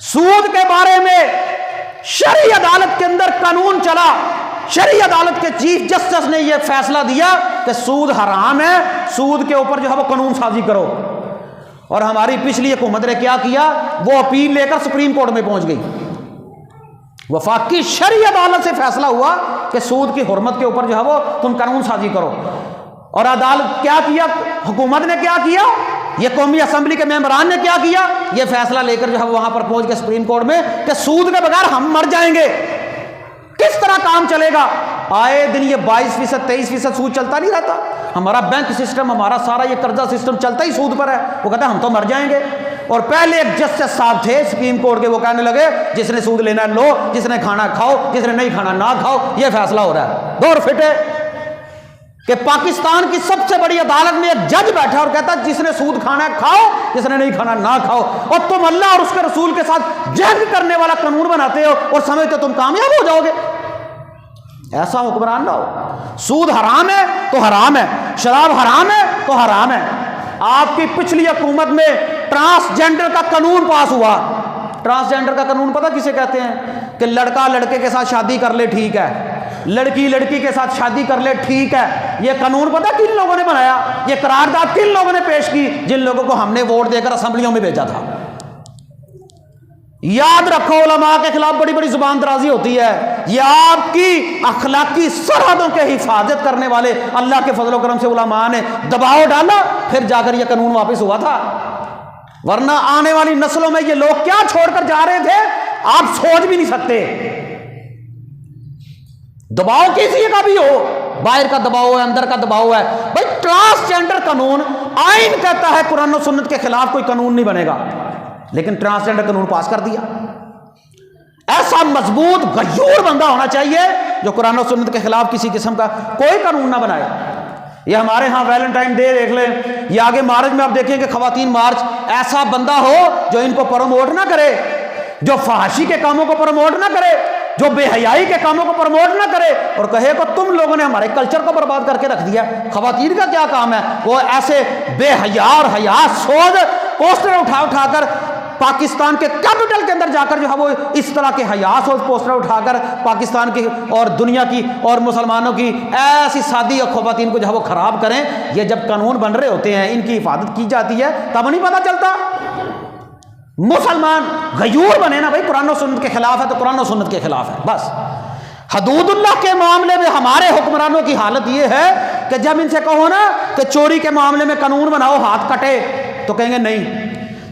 سود کے بارے میں شرعی عدالت کے اندر قانون چلا، شرعی عدالت کے چیف جسٹس نے یہ فیصلہ دیا کہ سود حرام ہے، سود کے اوپر جو ہے وہ قانون سازی کرو. اور ہماری پچھلی حکومت نے کیا کیا، وہ اپیل لے کر سپریم کورٹ میں پہنچ گئی. وفاقی شرعی عدالت سے فیصلہ ہوا کہ سود کی حرمت کے اوپر جو ہے وہ تم قانون سازی کرو. اور عدالت کیا کیا، حکومت نے کیا کیا، یہ قومی اسمبلی کے ممبران نے کیا کیا، یہ فیصلہ لے کر جو ہے وہاں پر پہنچ گئے سپریم کورٹ میں کہ سود کے بغیر ہم مر جائیں گے. کس طرح کام چلے گا؟ آئے دن یہ 22%، 23% سود چلتا نہیں رہتا. ہمارا بینک سسٹم، ہمارا سارا یہ قرضہ سسٹم چلتا ہی سود پر ہے. وہ کہتے ہیں ہم تو مر جائیں گے. اور پہلے ایک جسٹس صاحب تھے سپریم کورٹ کے، وہ کہنے لگے جس نے سود لینا لو، جس نے کھانا کھاؤ، جس نے نہیں کھانا نہ کھاؤ. یہ فیصلہ ہو رہا ہے. دور فٹے کہ پاکستان کی سب سے بڑی عدالت میں ایک جج بیٹھا اور کہتا جس نے سود کھانا ہے کھاؤ، جس نے نہیں کھانا نہ کھاؤ. اور تم اللہ اور اس کے رسول کے ساتھ جنگ کرنے والا قانون بناتے ہو اور سمجھتے ہو تم کامیاب ہو جاؤ گے. ایسا حکمران نہ ہو. سود حرام ہے تو حرام ہے، شراب حرام ہے تو حرام ہے. آپ کی پچھلی حکومت میں ٹرانسجینڈر کا قانون پاس ہوا. ٹرانسجینڈر کا قانون پتہ کسے کہتے ہیں؟ کہ لڑکا لڑکے کے ساتھ شادی کر لے ٹھیک ہے، لڑکی لڑکی کے ساتھ شادی کر لے ٹھیک ہے. یہ قانون پتہ کن لوگوں نے بنایا؟ یہ قرارداد کن لوگوں نے پیش کی؟ جن لوگوں کو ہم نے ووٹ دے کر اسمبلیوں میں بھیجا تھا. یاد رکھو علماء کے خلاف بڑی بڑی زبان درازی ہوتی ہے. یہ آپ کی اخلاقی سرحدوں کے حفاظت کرنے والے اللہ کے فضل و کرم سے علماء نے دباؤ ڈالا، پھر جا کر یہ قانون واپس ہوا تھا. ورنہ آنے والی نسلوں میں یہ لوگ کیا چھوڑ کر جا رہے تھے آپ سوچ بھی نہیں سکتے. دباؤ کسی کا بھی ہو، باہر کا دباؤ ہے، اندر کا دباؤ ہے. بھائی ٹرانسجینڈر قانون آئین کہتا ہے قرآن و سنت کے خلاف کوئی قانون نہیں بنے گا، لیکن ٹرانسجینڈر قانون پاس کر دیا. ایسا مضبوط غیور بندہ ہونا چاہیے جو قرآن و سنت کے خلاف کسی قسم کا کوئی قانون نہ بنائے. یہ ہمارے ہاں ویلنٹائن ڈے دیکھ لیں، یہ آگے مارچ میں آپ دیکھیں کہ خواتین مارچ. ایسا بندہ ہو جو ان کو پروموٹ نہ کرے، جو فحاشی کے کاموں کو پروموٹ نہ کرے، جو بے حیائی کے کاموں کو پروموٹ نہ کرے اور کہے کہ تم لوگوں نے ہمارے کلچر کو برباد کر کے رکھ دیا. خواتین کا کیا کام ہے؟ وہ ایسے بے حیا اور حیا سوز پوسٹر اٹھا اٹھا کر پاکستان کے کیپٹل کے اندر جا کر جو ہے وہ اس طرح کے حیا سوز پوسٹر اٹھا کر پاکستان کی اور دنیا کی اور مسلمانوں کی ایسی سادی خواتین کو جو ہے وہ خراب کریں. یہ جب قانون بن رہے ہوتے ہیں، ان کی حفاظت کی جاتی ہے، تب نہیں پتہ چلتا. مسلمان غیور بنے نا بھائی، قرآن و سنت کے خلاف ہے تو قرآن و سنت کے خلاف ہے بس. حدود اللہ کے معاملے میں ہمارے حکمرانوں کی حالت یہ ہے کہ جب ان سے کہو نا کہ چوری کے معاملے میں قانون بناؤ ہاتھ کٹے تو کہیں گے نہیں.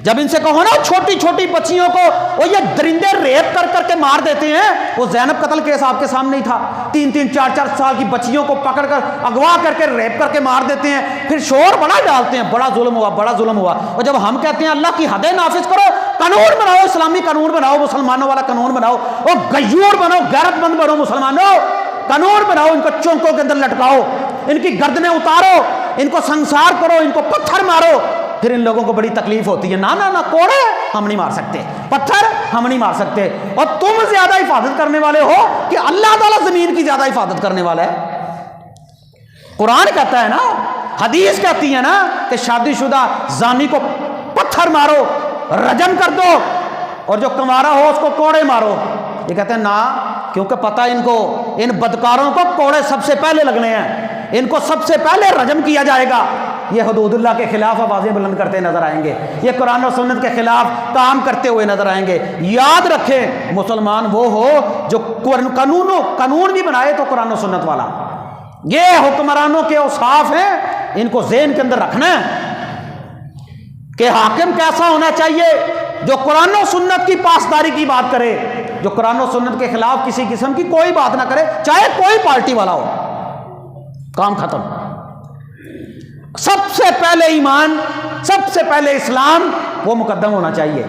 جب ان سے کہو نا چھوٹی چھوٹی بچیوں کو وہ یہ درندے ریپ کر کر کے مار دیتے ہیں. وہ زینب قتل کیس آپ کے سامنے ہی تھا، 3-3 4-4 سال کی بچیوں کو پکڑ کر اغوا کر کے ریپ کر کے مار دیتے ہیں، پھر شور بڑا ڈالتے ہیں بڑا ظلم ہوا بڑا ظلم ہوا. اور جب ہم کہتے ہیں اللہ کی حدیں نافذ کرو، قانون بناؤ، اسلامی قانون بناؤ، مسلمانوں والا قانون بناؤ، اور غیور بنو، غیرت مند بنو مسلمانوں، قانون بناؤ، ان کو چونکوں کے اندر لٹکاؤ، ان کی گردنیں اتارو، ان کو سنسار کرو، ان کو پتھر مارو. پھر ان لوگوں کو بڑی تکلیف ہوتی ہے. نہ کوڑے ہم نہیں مار سکتے، پتھر ہم نہیں مار سکتے. اور تم زیادہ حفاظت کرنے والے ہو کہ اللہ تعالیٰ زمین کی زیادہ حفاظت کرنے والا ہے. قرآن کہتا ہے نا، حدیث کہتی ہے نا کہ شادی شدہ زانی کو پتھر مارو، رجم کر دو، اور جو کنوارا ہو اس کو کوڑے مارو. یہ کہتے ہیں نا، کیونکہ پتہ ان کو ان بدکاروں کو کوڑے سب سے پہلے لگنے ہیں. ان کو سب سے پہلے رجم کیا جائے گا۔ یہ حدود اللہ کے خلاف آوازیں بلند کرتے نظر آئیں گے، یہ قرآن و سنت کے خلاف کام کرتے ہوئے نظر آئیں گے۔ یاد رکھیں مسلمان وہ ہو جو قانون بھی بنائے تو قرآن و سنت والا۔ یہ حکمرانوں کے اوصاف ہیں، ان کو ذہن کے اندر رکھنا ہے کہ حاکم کیسا ہونا چاہیے، جو قرآن و سنت کی پاسداری کی بات کرے، جو قرآن و سنت کے خلاف کسی قسم کی کوئی بات نہ کرے، چاہے کوئی پارٹی والا ہو۔ کام ختم۔ سب سے پہلے ایمان، سب سے پہلے اسلام وہ مقدم ہونا چاہیے،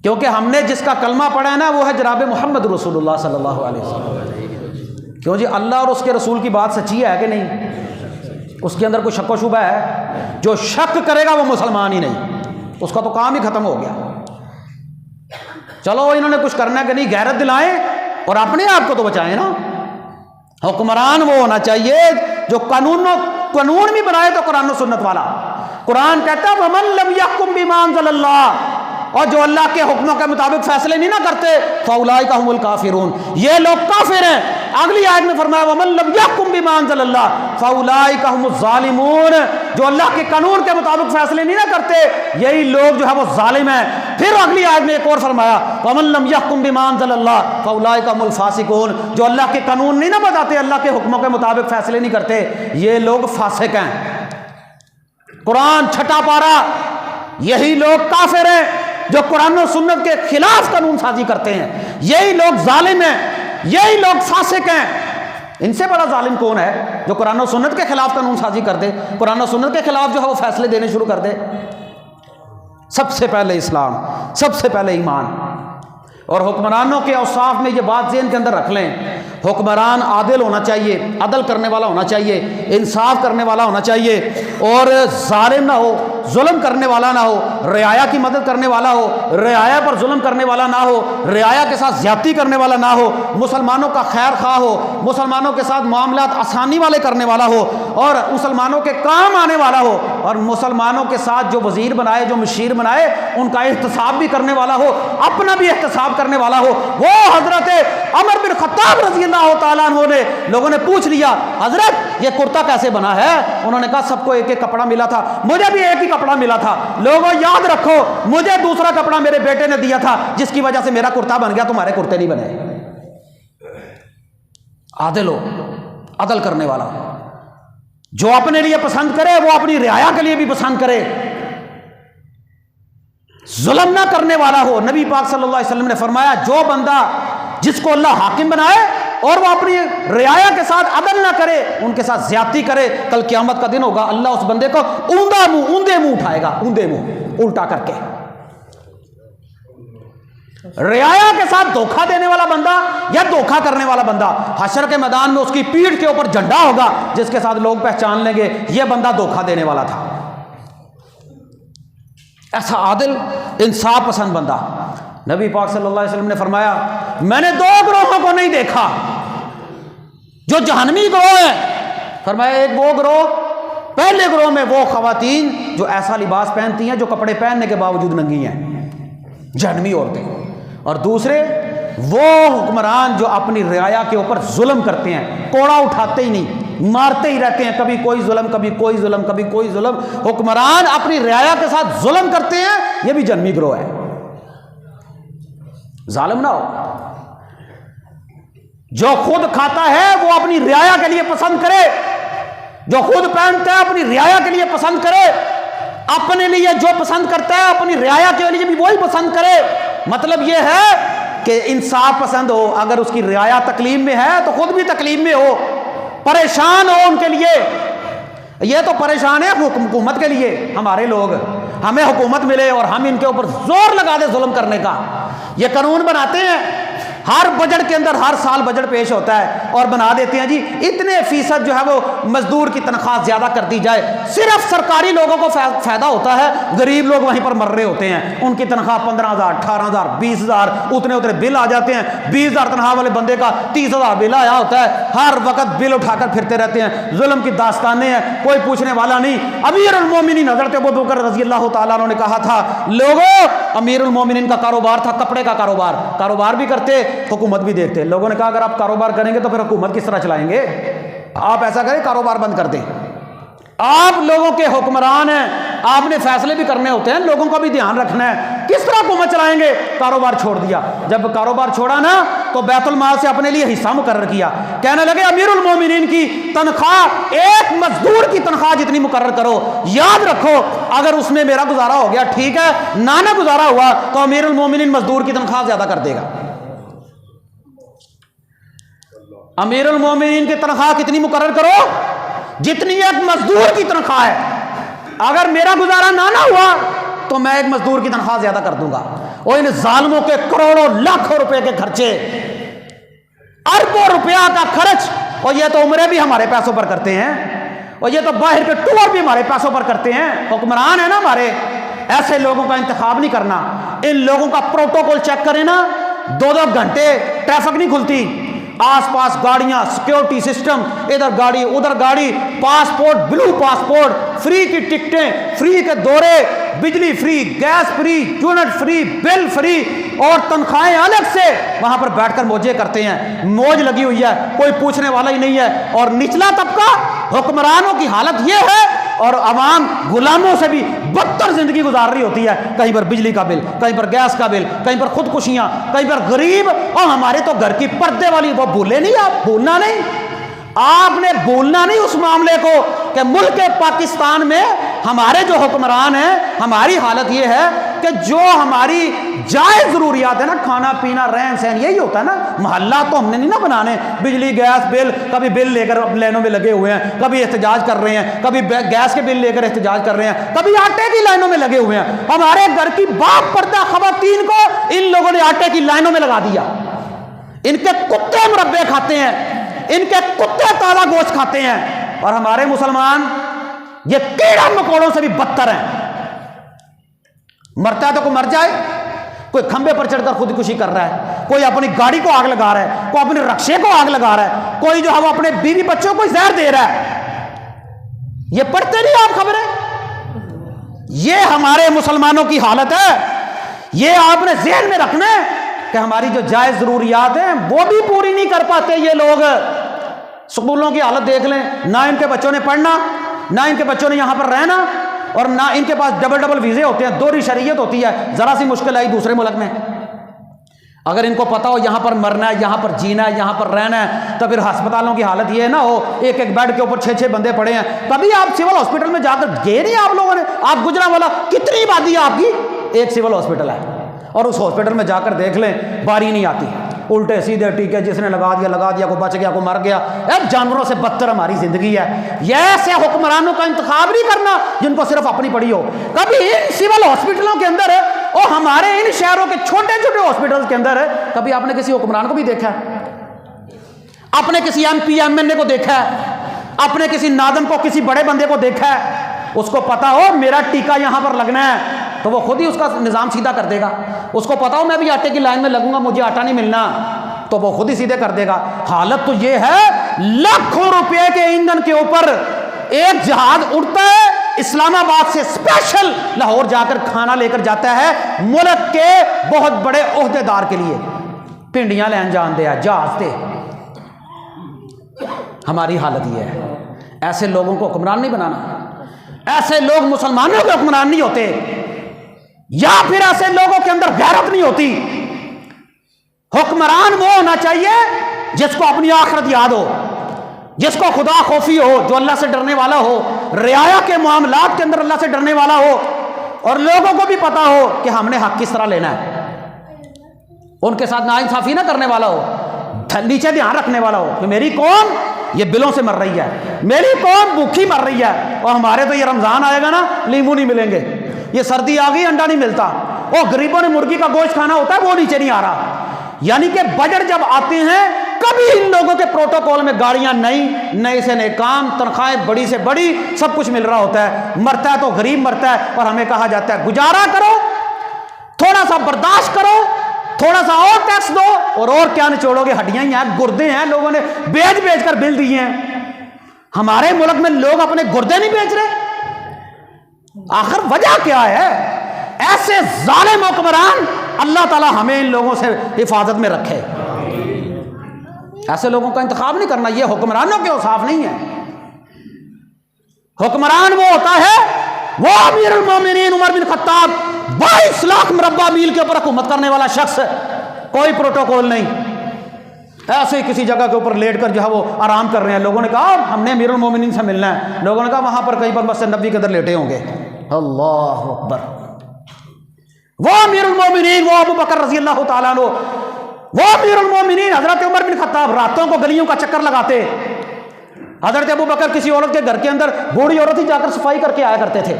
کیونکہ ہم نے جس کا کلمہ پڑھا ہے نا وہ ہے جناب محمد رسول اللہ صلی اللہ علیہ وسلم۔ کیوں جی اللہ اور اس کے رسول کی بات سچی ہے کہ نہیں؟ اس کے اندر کوئی شک و شبہ ہے؟ جو شک کرے گا وہ مسلمان ہی نہیں، اس کا تو کام ہی ختم ہو گیا۔ چلو انہوں نے کچھ کرنا ہے کہ نہیں، غیرت دلائیں اور اپنے آپ کو تو بچائیں نا۔ حکمران وہ ہونا چاہیے جو قانون بھی بنائے تو قرآن و سنت والا۔ قرآن کہتا ہے وَمَن لَّمْ يَحْكُم بِمَا أَنزَلَ اللَّهُ، اور جو اللہ کے حکموں کے مطابق فیصلے نہیں نہ کرتے فَأُولَٰئِكَ هُمُ الْكَافِرُونَ، یہ لوگ کافر ہیں۔ اگلی آیت میں فرمایا وَمَن لَّمْ يَحْكُم بِمَا أَنزَلَ اللَّهُ فَأُولَٰئِكَ هُمُ الظَّالِمُونَ، جو اللہ کے قانون کے مطابق فیصلے نہیں نہ کرتے یہی لوگ جو ہے وہ ظالم ہیں۔ پھر اگلی آیت میں ایک اور فرمایا وَمَن لَّمْ يَحْكُم بِمَا أَنزَلَ اللَّهُ فَأُولَٰئِكَ هُمُ الْفَاسِقُونَ، جو اللہ کے قانون نہیں نہ بتاتے، اللہ کے حکموں کے مطابق فیصلے نہیں کرتے، یہ لوگ فاسق ہیں۔ قرآن چھٹا پارا، یہی لوگ کافر ہیں جو قرآن و سنت کے خلاف قانون سازی کرتے ہیں، یہی لوگ ظالم ہیں، یہی لوگ فاسق ہیں۔ ان سے بڑا ظالم کون ہے جو قرآن و سنت کے خلاف قانون سازی کر دے، قرآن و سنت کے خلاف جو ہے وہ فیصلے دینے شروع کر دے؟ سب سے پہلے اسلام، سب سے پہلے ایمان۔ اور حکمرانوں کے اوصاف میں یہ بات ذہن کے اندر رکھ لیں، حکمران عادل ہونا چاہیے، عدل کرنے والا ہونا چاہیے، انصاف کرنے والا ہونا چاہیے، اور ظالم نہ ہو، ظلم کرنے والا نہ ہو، رعایا کی مدد کرنے والا ہو، رعایا پر ظلم کرنے والا نہ ہو، رعایا کے ساتھ زیادتی کرنے والا نہ ہو، مسلمانوں کا خیر خواہ ہو، مسلمانوں کے ساتھ معاملات آسانی والے کرنے والا ہو، اور مسلمانوں کے کام آنے والا ہو، اور مسلمانوں کے ساتھ جو وزیر بنائے، جو مشیر بنائے، ان کا احتساب بھی کرنے والا ہو، اپنا بھی احتساب کرنے والا ہو۔ وہ حضرت عمر بن خطاب رضی اللہ تعالیٰ عنہ نے، لوگوں نے پوچھ لیا حضرت یہ کرتا کیسے بنا ہے؟ انہوں نے کہا سب کو ایک ایک کپڑا ملا تھا، مجھے بھی ایک ہی کپڑا ملا تھا۔ لوگوں یاد رکھو مجھے دوسرا کپڑا میرے بیٹے نے دیا تھا جس کی وجہ سے میرا کرتا بن گیا، تمہارے کرتے نہیں بنے۔ عادل ہو، عدل کرنے والا، جو اپنے لیے پسند کرے وہ اپنی رعایا کے لیے بھی پسند کرے، ظلم نہ کرنے والا ہو۔ نبی پاک صلی اللہ علیہ وسلم نے فرمایا جو بندہ جس کو اللہ حاکم بنائے اور وہ اپنی رعایا کے ساتھ عدل نہ کرے، ان کے ساتھ زیادتی کرے، کل قیامت کا دن ہوگا اللہ اس بندے کو اوندے منہ اٹھائے گا، اوندے منہ الٹا کر کے۔ رعایا کے ساتھ دھوکہ دینے والا بندہ یا دھوکہ کرنے والا بندہ، حشر کے میدان میں اس کی پیٹھ کے اوپر جھنڈا ہوگا جس کے ساتھ لوگ پہچان لیں گے یہ بندہ دھوکہ دینے والا تھا۔ ایسا عادل انصاف پسند بندہ۔ نبی پاک صلی اللہ علیہ وسلم نے فرمایا میں نے دو گروہوں کو نہیں دیکھا جو جہنمی گروہ ہیں۔ فرمایا ایک وہ گروہ، پہلے گروہ میں وہ خواتین جو ایسا لباس پہنتی ہیں جو کپڑے پہننے کے باوجود ننگی ہیں، جہنمی عورتیں، اور دوسرے وہ حکمران جو اپنی رعایا کے اوپر ظلم کرتے ہیں، کوڑا اٹھاتے ہی نہیں، مارتے ہی رہتے ہیں، کبھی کوئی ظلم، کبھی کوئی ظلم، کبھی کوئی ظلم۔ حکمران اپنی رعایا کے ساتھ ظلم کرتے ہیں، یہ بھی جہنمی گروہ ہے۔ ظالم نہ ہو، جو خود کھاتا ہے وہ اپنی رعایا کے لیے پسند کرے، جو خود پہنتا ہے اپنی رعایا کے لیے پسند کرے، اپنے لیے جو پسند کرتا ہے اپنی رعایا کے لیے بھی وہی پسند کرے۔ مطلب یہ ہے کہ انصاف پسند ہو، اگر اس کی رعایا تکلیف میں ہے تو خود بھی تکلیف میں ہو، پریشان ہو ان کے لیے۔ یہ تو پریشان ہے حکومت کے لیے، ہمارے لوگ، ہمیں حکومت ملے اور ہم ان کے اوپر زور لگا دیں ظلم کرنے کا۔ یہ قانون بناتے ہیں، ہر بجٹ کے اندر ہر سال بجٹ پیش ہوتا ہے اور بنا دیتے ہیں جی اتنے فیصد جو ہے وہ مزدور کی تنخواہ زیادہ کر دی جائے، صرف سرکاری لوگوں کو فائدہ ہوتا ہے، غریب لوگ وہیں پر مر رہے ہوتے ہیں، ان کی تنخواہ 15,000 18,000 20,000 اتنے بل آ جاتے ہیں، 20,000 تنخواہ والے بندے کا 30,000 بل آیا ہوتا ہے، ہر وقت بل اٹھا کر پھرتے رہتے ہیں، ظلم کی داستانیں ہیں، کوئی پوچھنے والا نہیں۔ امیر المومنین حضرت ابوبکر رضی اللہ تعالیٰ عنہ نے کہا تھا لوگوں، امیر المومنین کا کاروبار تھا کپڑے کا کاروبار بھی کرتے، حکومت بھی دیکھتے۔ لوگوں نے کہا اگر آپ کاروبار کریں گے تو پھر حکومت کس طرح چلائیں گے؟ آپ ایسا کریں کاروبار بند کر دیں. آپ لوگوں کے حکمران ہیں, آپ نے فیصلے بھی کرنے ہوتے ہیں, لوگوں کا بھی دھیان رکھنا ہے. کس طرح حکومت چلائیں گے؟ کاروبار چھوڑ دیا. جب کاروبار چھوڑا نا تو بیت المال سے اپنے لیے حصہ مقرر کیا. کہنے لگے امیر المومنین کی تنخواہ ایک مزدور کی تنخواہ جتنی مقرر کرو. یاد رکھو اگر اس میں میرا گزارا ہو گیا ٹھیک ہے, نہ گزارا ہوا تو امیر المومنین مزدور کی تنخواہ زیادہ کر دے گا. امیر المومنین کی تنخواہ کتنی مقرر کرو؟ جتنی ایک مزدور کی تنخواہ ہے. اگر میرا گزارا نہ ہوا تو میں ایک مزدور کی تنخواہ زیادہ کر دوں گا. اور ان ظالموں کے کروڑوں لاکھوں روپے کے خرچے, اربوں روپیہ کا خرچ, اور یہ تو عمرے بھی ہمارے پیسوں پر کرتے ہیں, اور یہ تو باہر کے ٹور بھی ہمارے پیسوں پر کرتے ہیں. حکمران ہیں نا ہمارے. ایسے لوگوں کا انتخاب نہیں کرنا. ان لوگوں کا پروٹوکول چیک کریں نا, 2 گھنٹے ٹریفک نہیں کھلتی, آس پاس گاڑیاں, سیکیورٹی سسٹم, ادھر گاڑی ادھر گاڑی, پاسپورٹ, بلو پاسپورٹ, فری کی ٹکٹیں, فری کے دورے, بجلی free, gas free, unit free, bill free, اور تنخواہیں الگ سے. وہاں پر بیٹھ کر موجے کرتے ہیں, موج لگی ہوئی ہے, کوئی پوچھنے والا ہی نہیں ہے. اور نچلا طبقہ, حکمرانوں کی حالت یہ ہے, اور عوام غلاموں سے بھی بدتر زندگی گزار رہی ہوتی ہے. کہیں پر بجلی کا بل, کہیں پر گیس کا بل, کہیں پر خودکشیاں, کہیں پر غریب. اور ہمارے تو گھر کی پردے والی, وہ بھولے نہیں, آپ بھولنا نہیں, آپ نے بھولنا نہیں اس معاملے کو کہ ملک پاکستان میں ہمارے جو حکمران ہیں, ہماری حالت یہ ہے کہ جو ہماری جائز ضروریات ہے نا, کھانا پینا رہن سہن, یہی ہوتا ہے نا. محلات تو ہم نے نہیں نا بنانے. بجلی گیس بل, کبھی بل لے کر لائنوں میں لگے ہوئے ہیں, کبھی احتجاج کر رہے ہیں, کبھی گیس کے بل لے کر احتجاج کر رہے ہیں, کبھی آٹے کی لائنوں میں لگے ہوئے ہیں. ہمارے گھر کی باپ پردہ خواتین کو ان لوگوں نے آٹے کی لائنوں میں لگا دیا. ان کے کتے مربے کھاتے ہیں, ان کے کتے تازہ گوشت کھاتے ہیں, اور ہمارے مسلمان یہ کیڑا مکوڑوں سے بھی بدتر ہیں. مرتا ہے تو کوئی مر جائے, کوئی کھمبے پر چڑھ کر خودکشی کر رہا ہے, کوئی اپنی گاڑی کو آگ لگا رہا ہے, کوئی اپنے رکشے کو آگ لگا رہا ہے, کوئی جو ہے وہ اپنے بیوی بچوں کو زہر دے رہا ہے. یہ پڑھتے نہیں آپ خبریں؟ یہ ہمارے مسلمانوں کی حالت ہے. یہ آپ نے ذہن میں رکھنا ہے کہ ہماری جو جائز ضروریات ہیں وہ بھی پوری نہیں کر پاتے یہ لوگ. سکولوں کی حالت دیکھ لیں, نہ ان کے بچوں نے پڑھنا, نہ ان کے بچوں نے یہاں پر رہنا, اور نہ ان کے پاس ڈبل ویزے ہوتے ہیں, دوہری شریعت ہوتی ہے. ذرا سی مشکل آئی دوسرے ملک میں, اگر ان کو پتا ہو یہاں پر مرنا ہے, یہاں پر جینا ہے, یہاں پر رہنا ہے, تو پھر ہسپتالوں کی حالت یہ نہ ہو ایک ایک بیڈ کے اوپر 6 بندے پڑے ہیں. کبھی آپ سول ہاسپٹل میں جا کر گئے نہیں آپ لوگوں نے؟ آپ گجرانوالہ کتنی آبادی ہے آپ کی, ایک سول ہاسپٹل ہے, اور اس ہاسپٹل میں جا کر دیکھ لیں باری نہیں آتی, الٹے سیدھے ٹیکے, جس نے لگا دیا, کوئی بچ گیا, کوئی مر گیا. جانوروں سے بدتر ہماری زندگی ہے. یہ ایسے حکمرانوں کا انتخاب نہیں کرنا جن کو صرف اپنی پڑی ہو. کبھی ان سول ہاسپٹلوں کے اندر اور ہمارے ان شہروں کے چھوٹے چھوٹے ہاسپٹل کے اندر کبھی آپ نے کسی حکمران کو بھی دیکھا ہے؟ اپنے کسی ایم پی ایم این اے کو دیکھا ہے؟ اپنے کسی نادم کو, کسی بڑے بندے کو دیکھا ہے؟ اس کو پتا ہو میرا ٹیکہ یہاں پر لگنا ہے تو وہ خود ہی اس کا نظام سیدھا کر دے گا. اس کو پتا ہو میں بھی آٹے کی لائن میں لگوں گا, مجھے آٹا نہیں ملنا, تو وہ خود ہی سیدھے کر دے گا. حالت تو یہ ہے, لاکھوں روپے کے ایندھن کے اوپر ایک جہاز اڑتا ہے, اسلام آباد سے اسپیشل لاہور جا کر کھانا لے کر جاتا ہے ملک کے بہت بڑے عہدے دار کے لیے. پنڈیاں لین جان دیا جہاز دے. ہماری حالت یہ ہے. ایسے لوگوں کو حکمران نہیں بنانا. ایسے لوگ مسلمانوں کے حکمران نہیں ہوتے, یا پھر ایسے لوگوں کے اندر غیرت نہیں ہوتی. حکمران وہ ہونا چاہیے جس کو اپنی آخرت یاد ہو, جس کو خدا خوفی ہو, جو اللہ سے ڈرنے والا ہو, رعایا کے معاملات کے اندر اللہ سے ڈرنے والا ہو, اور لوگوں کو بھی پتا ہو کہ ہم نے حق کس طرح لینا ہے, ان کے ساتھ ناانصافی نہ کرنے والا ہو, نیچے دھیان رکھنے والا ہو کہ میری قوم یہ بلوں سے مر رہی ہے, میری قوم بھوکی مر رہی ہے. اور ہمارے تو یہ رمضان آئے گا نا, لیمو نہیں ملیں گے, یہ سردی آ گئی انڈا نہیں ملتا, اور غریبوں نے مرغی کا گوشت کھانا ہوتا ہے وہ نیچے نہیں آ رہا. یعنی کہ بجٹ جب آتے ہیں کبھی ان لوگوں کے پروٹوکول میں گاڑیاں نئے سے نئے کام, تنخواہیں بڑی سے بڑی, سب کچھ مل رہا ہوتا ہے. مرتا ہے تو غریب مرتا ہے, اور ہمیں کہا جاتا ہے گزارا کرو, تھوڑا سا برداشت کرو, تھوڑا سا اور ٹیکس دو, اور کیا نچوڑو گے, ہڈیاں ہی ہیں, گردے ہیں, لوگوں نے بیچ کر بل دیے ہیں. ہمارے ملک میں لوگ اپنے گردے نہیں بیچ رہے, آخر وجہ کیا ہے؟ ایسے ظالم حکمران, اللہ تعالی ہمیں ان لوگوں سے حفاظت میں رکھے. ایسے لوگوں کا انتخاب نہیں کرنا، یہ حکمرانوں کے اوصاف نہیں ہے۔ حکمران وہ ہوتا ہے، وہ امیر المومنین عمر بن خطاب 22 لاکھ مربع میل کے اوپر حکومت کرنے والا شخص، کوئی پروٹوکول نہیں، ایسے ہی کسی جگہ کے اوپر لیٹ کر جو ہے وہ آرام کر رہے ہیں۔ لوگوں نے کہا ہم نے امیر المومنین سے ملنا ہے، لوگوں نے کہا وہاں پر کہیں پر مسجد نبی کے اندر لیٹے ہوں گے۔ اللہ اکبر، وہ امیر المومنین، وہ ابو بکر رضی اللہ تعالیٰ عنہ، وہ امیر المومنین حضرت عمر بن خطاب راتوں کو گلیوں کا چکر لگاتے۔ حضرت ابو بکر کسی عورت کے گھر کے اندر، بوڑھی عورت ہی جا کر صفائی کر کے آیا کرتے تھے۔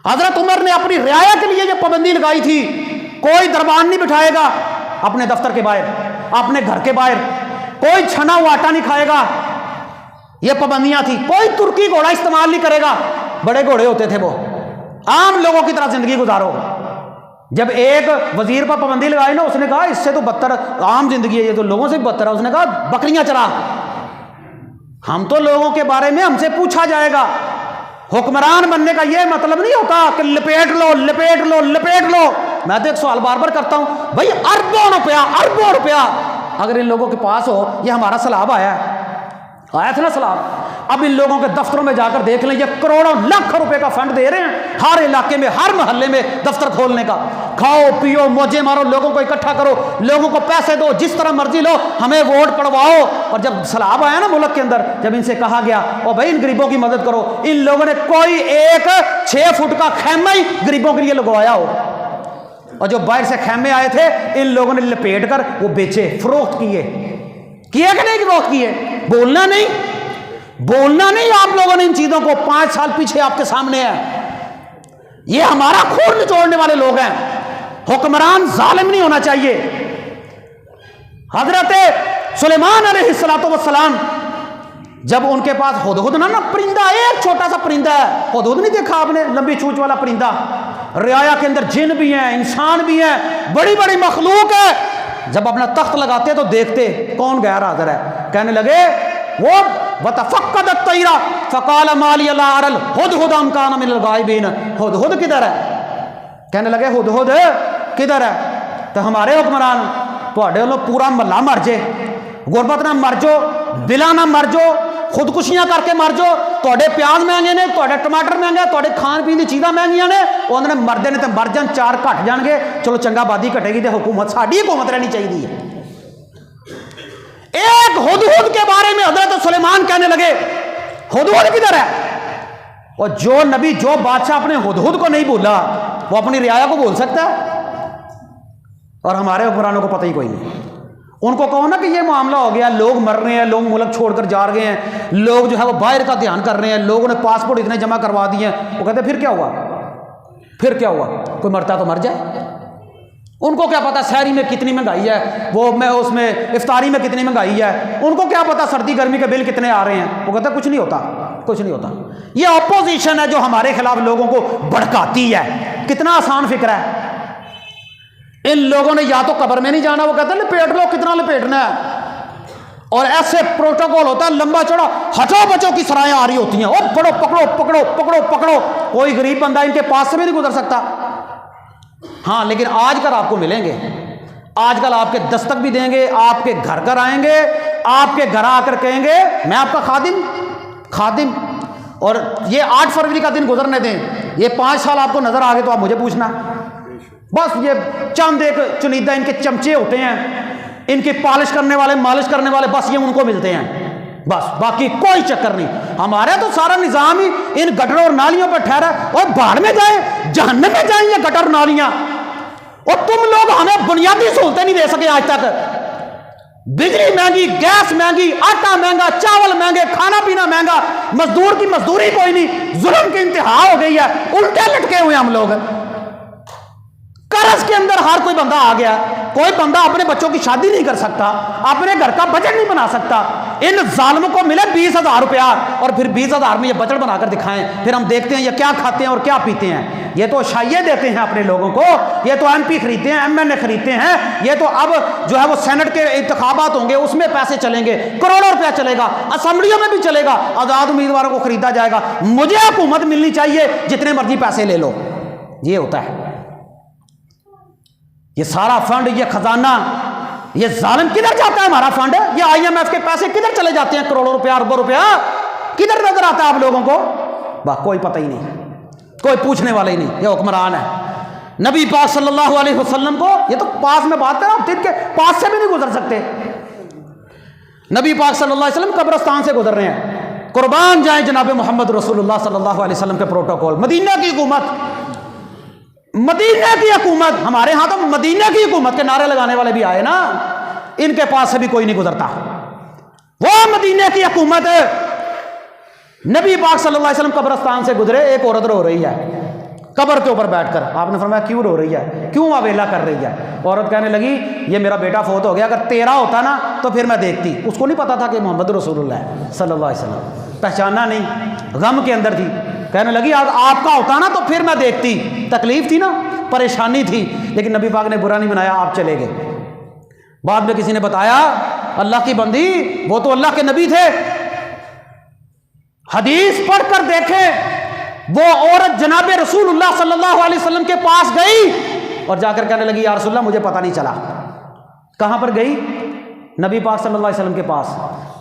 حضرت عمر نے اپنی رعایا کے لیے یہ پابندی لگائی تھی، کوئی دربان نہیں بٹھائے گا اپنے دفتر کے باہر، اپنے گھر کے باہر، کوئی چھنا ہوا آٹا نہیں کھائے گا، یہ پابندیاں تھی۔ کوئی ترکی گھوڑا استعمال نہیں کرے گا، بڑے گھوڑے ہوتے تھے وہ، عام لوگوں کی طرح زندگی گزارو۔ جب ایک وزیر پر پابندی لگائی نا، اس نے کہا اس سے تو بدتر عام زندگی ہے، یہ تو لوگوں سے بھی بدتر ہے۔ اس نے کہا بکریاں چرا، ہم تو لوگوں کے بارے میں ہم سے پوچھا جائے گا۔ حکمران بننے کا یہ مطلب نہیں ہوتا کہ لپیٹ لو لپیٹ لو لپیٹ لو۔ میں تو ایک سوال بار بار کرتا ہوں، بھائی اربوں روپیہ اگر ان لوگوں کے پاس ہو، یہ ہمارا سیلاب آیا تھا نا سیلاب، اب ان لوگوں کے دفتروں میں جا کر دیکھ لیں، یہ کروڑوں لاکھ روپے کا فنڈ دے رہے ہیں ہر علاقے میں، ہر محلے میں دفتر کھولنے کا۔ کھاؤ پیو موجے مارو، لوگوں کو اکٹھا کرو، لوگوں کو پیسے دو، جس طرح مرضی لو، ہمیں ووٹ پڑواؤ۔ اور جب سیلاب آیا نا ملک کے اندر، جب ان سے کہا گیا اور بھائی ان غریبوں کی مدد کرو، ان لوگوں نے کوئی ایک 6 فٹ کا خیمہ ہی غریبوں کے لیے لگوایا ہو، اور جو باہر سے خیمے آئے تھے ان لوگوں نے لپیٹ کر وہ بیچے، فروخت کیے کہ نہیں فروخت کیے؟ بولنا نہیں آپ لوگوں نے ان چیزوں کو، 5 سال پیچھے آپ کے سامنے ہے۔ یہ ہمارا خون نچوڑنے والے لوگ ہیں۔ حکمران ظالم نہیں ہونا چاہیے۔ حضرت سلیمان علیہ السلام جب ان کے پاس ہدہد نا پرندہ، ایک چھوٹا سا پرندہ ہے، ہدہد نہیں دیکھا آپ نے؟ لمبی چونچ والا پرندہ، رعایا کے اندر جن بھی ہیں، انسان بھی ہیں، بڑی بڑی مخلوق ہے۔ جب اپنا تخت لگاتے تو دیکھتے کون غیر حاضر ہے، کہنے لگے وہ وتفقد الطیر فقال ما لی لا اری الہدہد ام کان من الغائبین، ہدہد کدھر ہے؟ کہنے لگے ہدہد کدھر ہے؟ تو ہمارے حکمران تواڈے والوں پورا محلہ مر جائے، غربت نہ مر جو، بلا نہ مر جو، خودکشیاں کر کے مر جو، تواڈے پیاز مہنگے نے، تواڈے ٹماٹر مہنگے، تواڈے کھان پین دی چیزاں مہنگیاں نے، انہوں نے مردے نے تے مر جان، 4 گھٹ جان گے، چلو چنگا بادی گھٹے گی تے حکومت ساڈی حکومت رہنی چاہیے۔ ایک ہدہد کے بارے میں حضرت سلیمان کہنے لگے ہدہد کدھر ہے؟ اور جو نبی، جو بادشاہ اپنے ہدہد کو نہیں بولا، وہ اپنی رعایا کو بول سکتا ہے؟ اور ہمارے حکمرانوں کو پتہ ہی کوئی نہیں۔ ان کو کہو نا کہ یہ معاملہ ہو گیا، لوگ مر رہے ہیں، لوگ ملک چھوڑ کر جا رہے ہیں، لوگ جو ہے وہ باہر کا دھیان کر رہے ہیں، لوگوں نے پاسپورٹ اتنے جمع کروا دیے ہیں، وہ کہتے ہیں پھر کیا ہوا؟ کوئی مرتا تو مر جائے۔ ان کو کیا پتا سحری میں کتنی مہنگائی ہے، وہ میں اس میں افطاری میں کتنی مہنگائی ہے، ان کو کیا پتا سردی گرمی کے بل کتنے آ رہے ہیں۔ وہ کہتے ہیں کچھ نہیں ہوتا۔ یہ اپوزیشن ہے جو ہمارے خلاف لوگوں کو بھڑکاتی ہے۔ کتنا آسان فکر ہے۔ ان لوگوں نے یا تو قبر میں نہیں جانا، وہ کہتے ہیں لپیٹ لو، کتنا لپیٹنا ہے، اور ایسے پروٹوکول ہوتا ہے لمبا چوڑا، ہٹو بچوں کی سرائیں آ رہی ہوتی ہیں، او پکڑو پکڑو پکڑو پکڑو پکڑو، کوئی غریب بندہ ان کے پاس سے بھی نہیں گزر سکتا۔ ہاں لیکن آج کل آپ کو ملیں گے، آج کل آپ کے دستک بھی دیں گے، آپ کے گھر آئیں گے، آپ کے گھر آ کر کہیں گے میں آپ کا خادم۔ اور یہ 8 فروری کا دن گزرنے دیں، یہ 5 سال آپ کو نظر آ گئے تو آپ مجھے پوچھنا، بس یہ چند ایک چنیدہ ان کے چمچے ہوتے ہیں، ان کی پالش کرنے والے، مالش کرنے والے، بس یہ ان کو ملتے ہیں، بس باقی کوئی چکر نہیں۔ ہمارا تو سارا نظام ہی ان گٹروں اور نالیوں پر ٹھہرا، اور بھاڑ میں جائیں، جہنم میں جائیں یہ گٹر نالیاں، اور تم لوگ ہمیں بنیادی سہولتیں نہیں دے سکے آج تک۔ بجلی مہنگی، گیس مہنگی، آٹا مہنگا، چاول مہنگے، کھانا پینا مہنگا، مزدور کی مزدوری کوئی نہیں، ظلم کی انتہا ہو گئی ہے، الٹے لٹکے ہوئے ہم لوگ۔ قرض کے اندر ہر کوئی بندہ آ گیا، کوئی بندہ اپنے بچوں کی شادی نہیں کر سکتا، اپنے گھر کا بجٹ نہیں بنا سکتا۔ ان ظالموں کو ملے 20,000 روپیہ، اور پھر 20,000 میں یہ بجٹ بنا کر دکھائیں، پھر ہم دیکھتے ہیں یہ کیا کھاتے ہیں اور کیا پیتے ہیں۔ یہ تو شائعے دیتے ہیں اپنے لوگوں کو، یہ تو MP خریدتے ہیں، MNA خریدتے ہیں، یہ تو اب جو ہے وہ سینٹ کے انتخابات ہوں گے، اس میں پیسے چلیں گے، کروڑوں روپیہ چلے گا، اسمبلیوں میں بھی چلے گا، آزاد امیدواروں کو خریدا جائے گا۔ مجھے حکومت ملنی چاہیے، جتنے مرضی پیسے لے لو، یہ ہوتا ہے۔ یہ سارا فنڈ، یہ خزانہ یہ ظالم کدھر جاتا ہے ہمارا فنڈ؟ یہ IMF کے پیسے کدھر چلے جاتے ہیں؟ کروڑوں روپیہ اربوں روپیہ کدھر نظر آتا ہے آپ لوگوں کو؟ واہ کوئی پتہ ہی نہیں، کوئی پوچھنے والا ہی نہیں، یہ حکمران ہے۔ نبی پاک صلی اللہ علیہ وسلم کو، یہ تو پاس میں بات ہے، آپ دن کے پاس سے بھی نہیں گزر سکتے۔ نبی پاک صلی اللہ علیہ وسلم قبرستان سے گزر رہے ہیں، قربان جائیں جناب محمد رسول اللہ صلی اللہ علیہ وسلم کے پروٹوکول۔ مدینہ کی حکومت، مدینہ کی حکومت، ہمارے ہاں تو مدینہ کی حکومت کے نعرے لگانے والے بھی آئے نا، ان کے پاس سے بھی کوئی نہیں گزرتا۔ وہ مدینہ کی حکومت، نبی پاک صلی اللہ علیہ وسلم قبرستان سے گزرے، ایک عورت رو رہی ہے قبر کے اوپر بیٹھ کر۔ آپ نے فرمایا کیوں رو رہی ہے، کیوں آویلا کر رہی ہے؟ عورت کہنے لگی یہ میرا بیٹا فوت ہو گیا، اگر تیرا ہوتا نا تو پھر میں دیکھتی۔ اس کو نہیں پتا تھا کہ محمد رسول اللہ ہے صلی اللہ علیہ وسلم، پہچانا نہیں، غم کے اندر تھی۔ کہنے لگی آپ کا ہوتا نا تو پھر میں دیکھتی، تکلیف تھی نا، پریشانی تھی، لیکن نبی پاک نے برا نہیں منایا، آپ چلے گئے۔ بعد میں کسی نے بتایا اللہ کی بندی وہ تو اللہ کے نبی تھے، حدیث پڑھ کر دیکھیں، وہ عورت جناب رسول اللہ صلی اللہ علیہ وسلم کے پاس گئی اور جا کر کہنے لگی یا رسول اللہ مجھے پتہ نہیں چلا۔ کہاں پر گئی؟ نبی پاک صلی اللہ علیہ وسلم کے پاس۔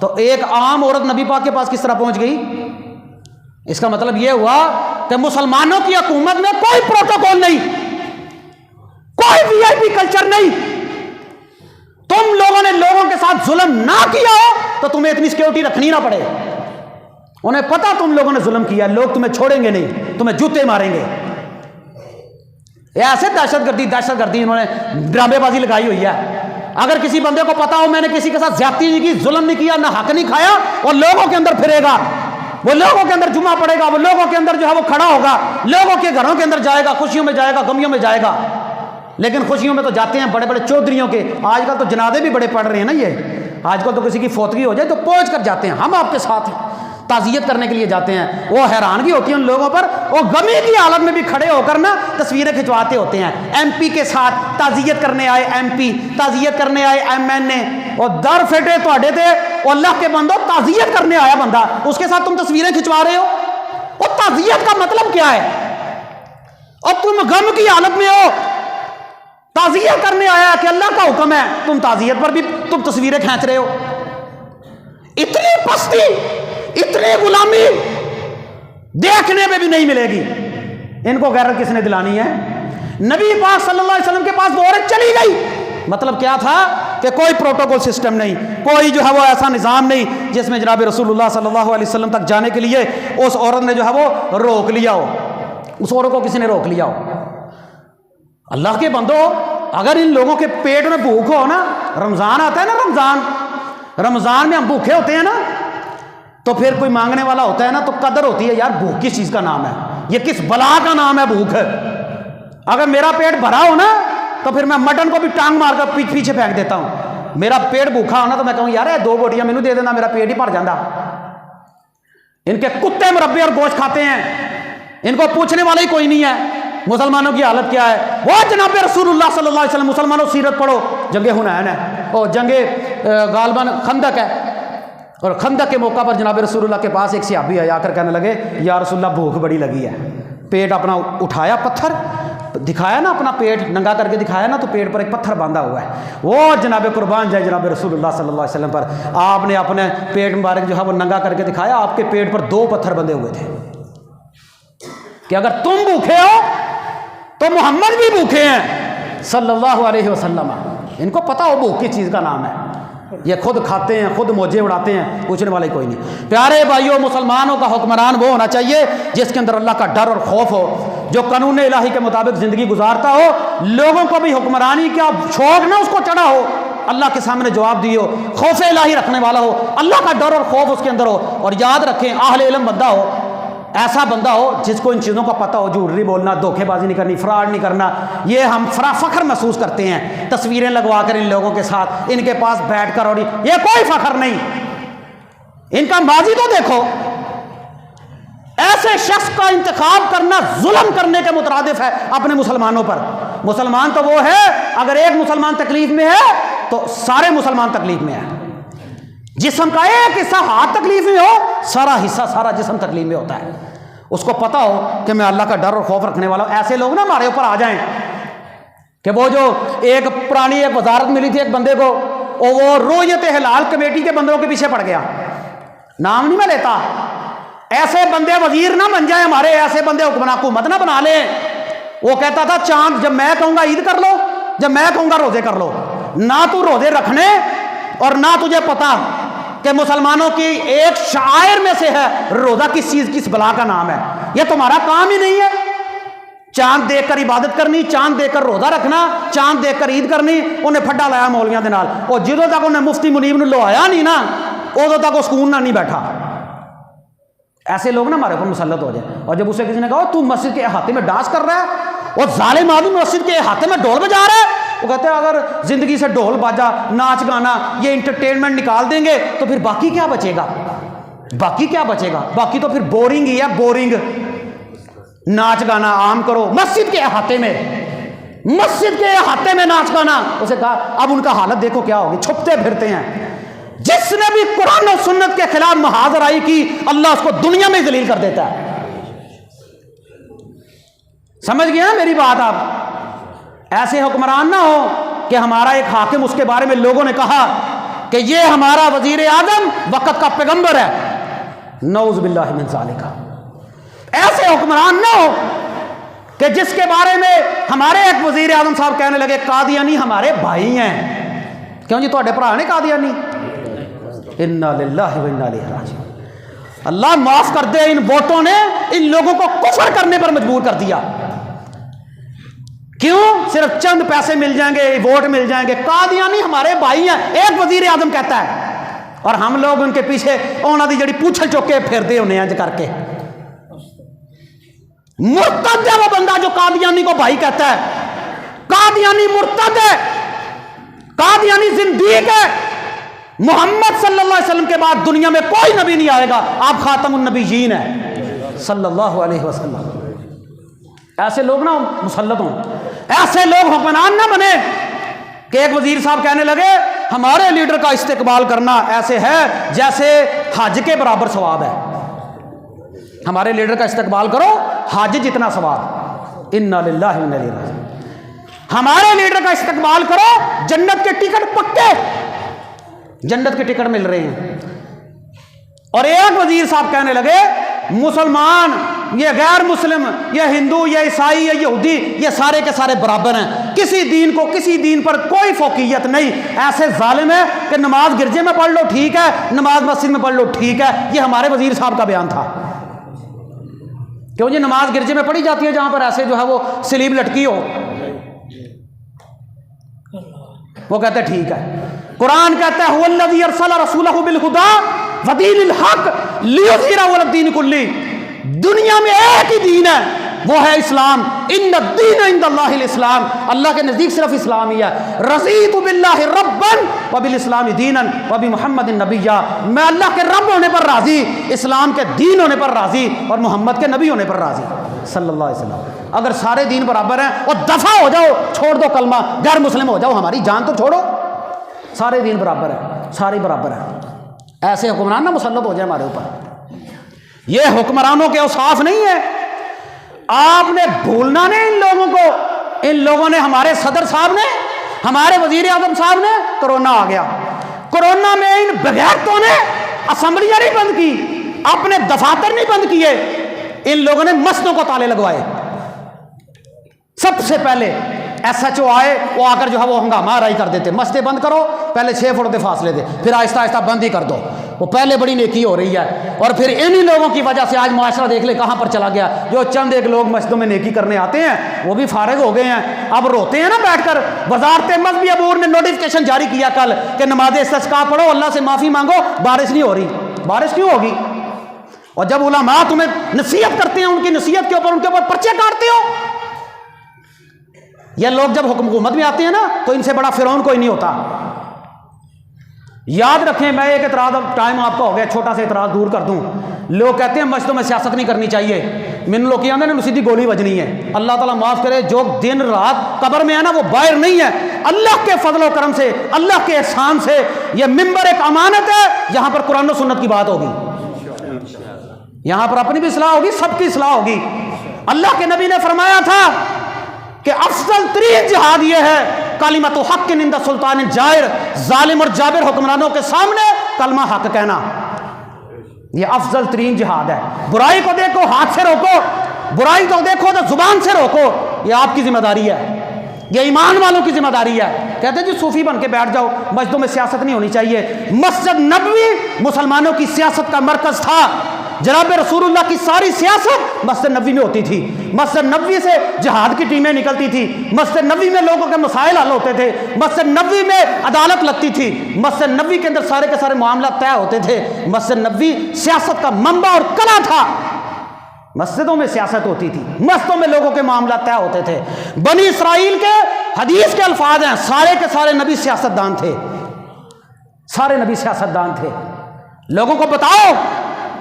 تو ایک عام عورت نبی پاک کے پاس کس طرح پہنچ گئی؟ اس کا مطلب یہ ہوا کہ مسلمانوں کی حکومت میں کوئی پروٹوکول نہیں، کوئی VIP کلچر نہیں۔ تم لوگوں نے لوگوں کے ساتھ ظلم نہ کیا ہو تو تمہیں اتنی سیکورٹی رکھنی نہ پڑے۔ انہیں پتا تم لوگوں نے ظلم کیا، لوگ تمہیں چھوڑیں گے نہیں، تمہیں جوتے ماریں گے۔ ایسے دہشت گردی انہوں نے ڈرامے بازی لگائی ہوئی ہے۔ اگر کسی بندے کو پتا ہو میں نے کسی کے ساتھ زیادتی نہیں کی، ظلم نہیں کیا، نہ حق نہیں کھایا، اور لوگوں کے اندر پھرے گا، وہ لوگوں کے اندر جمعہ پڑے گا، وہ لوگوں کے اندر جو ہے وہ کھڑا ہوگا، لوگوں کے گھروں کے اندر جائے گا، خوشیوں میں جائے گا، غمیوں میں جائے گا۔ لیکن خوشیوں میں تو جاتے ہیں بڑے بڑے چودھریوں کے، آج کل تو جنازے بھی بڑے پڑھ رہے ہیں نا، یہ آج کل تو کسی کی فوتگی ہو جائے تو پہنچ کر جاتے ہیں، ہم آپ کے ساتھ ہیں، تعزیت کرنے کے لیے جاتے ہیں۔ وہ حیرانگی ہوتی ہے ان لوگوں پر، وہ غمی کی حالت میں بھی کھڑے ہو کر نا تصویریں کھنچواتے ہوتے ہیں۔ MP کے ساتھ تعزیت کرنے آئے MP، تعزیت کرنے آئے MNA، اور در پھٹے تواڈے تے او اللہ کے بندو، تعزیت کرنے آیا بندہ، اس کے ساتھ تم تصویریں کھنچوا رہے ہو۔ اور تعزیت کا مطلب کیا ہے؟ اور تم غم کی حالت میں ہو، تعزیت کرنے آیا کہ اللہ کا حکم ہے، تم تعزیت پر بھی تم تصویریں کھینچ رہے ہو۔ اتنی پستی، اتنی غلامی دیکھنے میں بھی نہیں ملے گی۔ ان کو غیرت کس نے دلانی ہے؟ نبی پاک صلی اللہ علیہ وسلم کے پاس وہ عورت چلی گئی، مطلب کیا تھا کہ کوئی پروٹوکول سسٹم نہیں، کوئی جو ہے وہ ایسا نظام نہیں جس میں جناب رسول اللہ صلی اللہ علیہ وسلم تک جانے کے لیے اس عورت نے جو ہے وہ روک لیا ہو، اس عورت کو کسی نے روک لیا ہو۔ اللہ کے بندو، اگر ان لوگوں کے پیٹ میں بھوک ہو نا، رمضان آتا ہے نا، رمضان میں ہم بھوکے ہوتے ہیں نا، تو پھر کوئی مانگنے والا ہوتا ہے نا تو قدر ہوتی ہے، یار بھوک کس چیز کا نام ہے، یہ کس بلا کا نام ہے بھوک۔ اگر میرا پیٹ بھرا ہو نا تو پھر میں مٹن کو بھی ٹانگ مار کر پیچھے پھینک دیتا ہوں۔ میرا پیٹ بھوکا ہونا تو میں کہوں یار 2 بوٹیاں مینوں دے دینا، میرا پیٹ ہی بھر جاندہ۔ ان کے کتے مربے اور گوشت کھاتے ہیں، ان کو پوچھنے والا ہی کوئی نہیں ہے مسلمانوں کی حالت کیا ہے۔ وہ جناب رسول اللہ صلی اللہ علیہ وسلم، مسلمانوں سیرت پڑھو، جنگ حنین ہے اور جنگ غالباً خندق ہے، اور خندق کے موقع پر جناب رسول اللہ کے پاس ایک صحابی آیا کر کہنے لگے یا رسول اللہ بھوک بڑی لگی ہے۔ پیٹ اپنا اٹھایا، پتھر دکھایا نا، اپنا پیٹ ننگا کر کے دکھایا نا، تو پیٹ پر ایک پتھر باندھا ہوا ہے۔ وہ جناب قربان جائے جناب رسول اللہ صلی اللہ علیہ وسلم پر، آپ نے اپنے پیٹ مبارک جو ہے وہ ننگا کر کے دکھایا، آپ کے پیٹ پر 2 پتھر بندھے ہوئے تھے کہ اگر تم بھوکے ہو تو محمد بھی بھوکے ہیں صلی اللہ علیہ وسلم۔ ان کو پتا ہو بھوک کس چیز کا نام ہے، یہ خود کھاتے ہیں، خود موجے اڑاتے ہیں، پوچھنے والے کوئی نہیں۔ پیارے بھائیوں، مسلمانوں کا حکمران وہ ہونا چاہیے جس کے اندر اللہ کا ڈر اور خوف ہو، جو قانون الہی کے مطابق زندگی گزارتا ہو، لوگوں کو بھی حکمرانی کا شوق نہ اس کو چڑھا ہو، اللہ کے سامنے جواب دی ہو، خوف الہی رکھنے والا ہو، اللہ کا ڈر اور خوف اس کے اندر ہو۔ اور یاد رکھیں، اہل علم بندہ ہو، ایسا بندہ ہو جس کو ان چیزوں کا پتہ ہو، جھوٹ نہیں بولنا، دھوکے بازی نہیں کرنی، فراڈ نہیں کرنا۔ یہ ہم فخر محسوس کرتے ہیں تصویریں لگوا کر ان لوگوں کے ساتھ، ان کے پاس بیٹھ کر، اور یہ کوئی فخر نہیں۔ ان کا ماضی تو دیکھو، ایسے شخص کا انتخاب کرنا ظلم کرنے کے مترادف ہے اپنے مسلمانوں پر۔ مسلمان تو وہ ہے، اگر ایک مسلمان تکلیف میں ہے تو سارے مسلمان تکلیف میں ہیں۔ جسم کا ایک حصہ ہاتھ تکلیف میں ہو، سارا حصہ، سارا جسم تکلیف میں ہوتا ہے۔ اس کو پتا ہو کہ میں اللہ کا ڈر اور خوف رکھنے والا ہوں۔ ایسے لوگ نا ہمارے اوپر آ جائیں کہ وہ جو ایک پرانی ایک وزارت ملی تھی ایک بندے کو، اور وہ رویت ہلال کمیٹی کے بندوں کے پیچھے پڑ گیا. نام نہیں میں لیتا، ایسے بندے وزیر نہ بن جائیں ہمارے، ایسے بندے حکومت نہ بنا لیں. وہ کہتا تھا چاند جب میں کہوں گا عید کر لو، جب میں کہوں گا روزے کر لو. نہ تو روزے رکھنے اور نہ تجھے پتا کہ مسلمانوں کی ایک شعائر میں سے ہے روزہ کس چیز کس بلا کا نام ہے. یہ تمہارا کام ہی نہیں ہے. چاند دیکھ کر عبادت کرنی، چاند دیکھ کر روزہ رکھنا، چاند دیکھ کر عید کرنی. انہیں پھڈا لایا مولویاں دے نال، اور جدوں تک انہیں مفتی منیب نے لوایا نہیں نا ادوں تک وہ سکون نہ نہیں بیٹھا. ایسے لوگ نا ہمارے اوپر مسلط ہو جائے. اور جب اسے کسی نے کہا تو مسجد کے احاطے میں ڈانس کر رہا ہے اور ظالم آدمی مسجد کے احاطے میں ڈھول بجا رہا ہے، وہ کہتے ہیں اگر زندگی سے ڈھول باجا ناچ گانا یہ انٹرٹینمنٹ نکال دیں گے تو پھر باقی کیا بچے گا؟ باقی کیا بچے گا؟ باقی تو پھر بورنگ ہی ہے، بورنگ. ناچ گانا عام کرو مسجد کے احاطے میں، مسجد کے احاطے میں ناچ گانا. اسے کہا اب ان کا حالت دیکھو کیا ہوگی، چھپتے پھرتے ہیں. جس نے بھی قرآن و سنت کے خلاف محاذرائی کی اللہ اس کو دنیا میں ذلیل کر دیتا ہے. سمجھ گئے نا میری بات آپ؟ ایسے حکمران نہ ہو کہ ہمارا ایک حاکم اس کے بارے میں لوگوں نے کہا کہ یہ ہمارا وزیر اعظم وقت کا پیغمبر ہے. نعوذ باللہ من ذالک. ایسے حکمران نہ ہو کہ جس کے بارے میں ہمارے ایک وزیر اعظم صاحب کہنے لگے قادیانی ہمارے بھائی ہیں. کیوں جی تہاڈے بھرا نے قادیانی؟ انا للہ و انا الیہ راجعون. اللہ معاف کر دے، ان ووٹوں نے ان لوگوں کو کفر کرنے پر مجبور کر دیا. کیوں؟ صرف چند پیسے مل جائیں گے، ووٹ مل جائیں گے. قادیانی ہمارے بھائی ہیں ایک وزیر اعظم کہتا ہے، اور ہم لوگ ان کے پیچھے انہاں دی جڑی پوچھل چوکے پھردے ہونے ہیں کر کے. مرتد ہے وہ بندہ جو قادیانی کو بھائی کہتا ہے. قادیانی مرتد ہے، قادیانی زندیق ہے. محمد صلی اللہ علیہ وسلم کے بعد دنیا میں کوئی نبی نہیں آئے گا، آپ خاتم النبیین ہیں صلی اللہ علیہ وسلم. ایسے لوگ نہ مسلط ہوں، ایسے لوگ حکمران نہ بنے کہ ایک وزیر صاحب کہنے لگے ہمارے لیڈر کا استقبال کرنا ایسے ہے جیسے حج کے برابر ثواب ہے. ہمارے لیڈر کا استقبال کرو حج جتنا ثواب. انا للہ و انا الیہ راجعون. ہمارے لیڈر کا استقبال کرو جنت کے ٹکٹ پکے، جنت کے ٹکٹ مل رہے ہیں. اور ایک وزیر صاحب کہنے لگے مسلمان یہ غیر مسلم یہ ہندو یہ عیسائی یہ یہودی یہ سارے کے سارے برابر ہیں، کسی دین کو کسی دین پر کوئی فوقیت نہیں. ایسے ظالم ہے کہ نماز گرجے میں پڑھ لو ٹھیک ہے، نماز مسجد میں پڑھ لو ٹھیک ہے. یہ ہمارے وزیر صاحب کا بیان تھا. کیوں جی نماز گرجے میں پڑھی جاتی ہے جہاں پر ایسے جو ہے وہ سلیب لٹکی ہو. وہ کہتے ٹھیک ہے. قرآن کہتا ہے هو الذی ارسل رسولہ بالہدی ودین الحق لیظہرہ علی الدین کلہ. دنیا میں ایک ہی دین ہے وہ ہے اسلام. ان الدین عند اللہ الاسلام. اللہ کے نزدیک صرف اسلام ہی ہے. رضیت باللہ ربا وبالاسلام دینا وبمحمد نبیا. میں اللہ کے رب ہونے پر راضی، اسلام کے دین ہونے پر راضی، اور محمد کے نبی ہونے پر راضی صلی اللہ علیہ وسلم. اگر سارے دین برابر ہیں اور دفع ہو جاؤ، چھوڑ دو کلمہ، غیر مسلم ہو جاؤ، ہماری جان تو چھوڑو. سارے دین برابر ہیں، سارے برابر ہیں. ایسے حکمران نہ مسلط ہو جائے ہمارے اوپر. یہ حکمرانوں کے اوصاف نہیں ہے. آپ نے بھولنا نہیں ان لوگوں کو. ان لوگوں نے ہمارے صدر صاحب نے ہمارے وزیر اعظم صاحب نے کرونا آ گیا، کرونا میں ان بغیرتوں نے اسمبلیاں نہیں بند کی، اپنے دفاتر نہیں بند کیے. ان لوگوں نے مسجدوں کو تالے لگوائے. سب سے پہلے ایس ایچ او آئے، وہ آ کر جو ہے وہ ہنگامہ آرائی کر دیتے، مسجدیں بند کرو، پہلے 6 فٹ کے فاصلے دے، پھر آہستہ آہستہ بند ہی کر دو. وہ پہلے بڑی نیکی ہو رہی ہے، اور پھر انہی لوگوں کی وجہ سے آج معاشرہ دیکھ لے کہاں پر چلا گیا. جو چند ایک لوگ مسجدوں میں نیکی کرنے آتے ہیں وہ بھی فارغ ہو گئے ہیں. اب روتے ہیں نا بیٹھ کر. وزارت مذہبی امور نے نوٹیفکیشن جاری کیا کل کہ نماز استسقاء پڑھو، اللہ سے معافی مانگو، بارش نہیں ہو رہی. بارش کیوں ہوگی؟ اور جب علماء تمہیں نصیحت کرتے ہیں ان کی نصیحت کے اوپر ان کے اوپر پرچے کاٹتے ہو. یہ لوگ جب حکومت میں آتے ہیں نا تو ان سے بڑا فرعون کوئی نہیں ہوتا. یاد رکھیں، میں ایک اعتراض، اب ٹائم آپ کا ہو گیا، چھوٹا سا اعتراض دور کر دوں. لوگ کہتے ہیں مسجدوں میں سیاست نہیں کرنی چاہیے. من لوگ کیا نے سیدھی گولی بجنی ہے. اللہ تعالیٰ معاف کرے، جو دن رات قبر میں ہے نا وہ باہر نہیں ہے. اللہ کے فضل و کرم سے، اللہ کے احسان سے یہ ممبر ایک امانت ہے. یہاں پر قرآن و سنت کی بات ہوگی، یہاں پر اپنی بھی اصلاح ہوگی، سب کی اصلاح ہوگی. اللہ کے نبی نے فرمایا تھا کہ افضل ترین جہاد یہ ہے کلمۃ حق عند سلطان جائر، ظالم اور جابر حکمرانوں کے سامنے کلمہ حق کہنا، یہ افضل ترین جہاد ہے۔ برائی کو دیکھو ہاتھ سے روکو، برائی کو دیکھو تو زبان سے روکو، یہ آپ کی ذمہ داری ہے، یہ ایمان والوں کی ذمہ داری ہے۔ کہتے ہیں جی صوفی بن کے بیٹھ جاؤ، مسجدوں میں سیاست نہیں ہونی چاہیے۔ مسجد نبوی مسلمانوں کی سیاست کا مرکز تھا، جناب رسول اللہ کی ساری سیاست مسجد نبوی میں ہوتی تھی، مسجد نبوی سے جہاد کی ٹیمیں نکلتی تھی، مسجد نبوی میں لوگوں کے مسائل حل ہوتے تھے، مسجد نبوی میں عدالت لگتی تھی، مسجد نبوی کے اندر سارے کے سارے معاملات طے ہوتے تھے، مسجد نبوی سیاست کا منبع اور کلا تھا، مسجدوں میں سیاست ہوتی تھی، مسجدوں میں لوگوں کے معاملات طے ہوتے تھے۔ بنی اسرائیل کے حدیث کے الفاظ ہیں، سارے کے سارے نبی سیاست دان تھے، سارے نبی سیاست دان تھے۔ لوگوں کو بتاؤ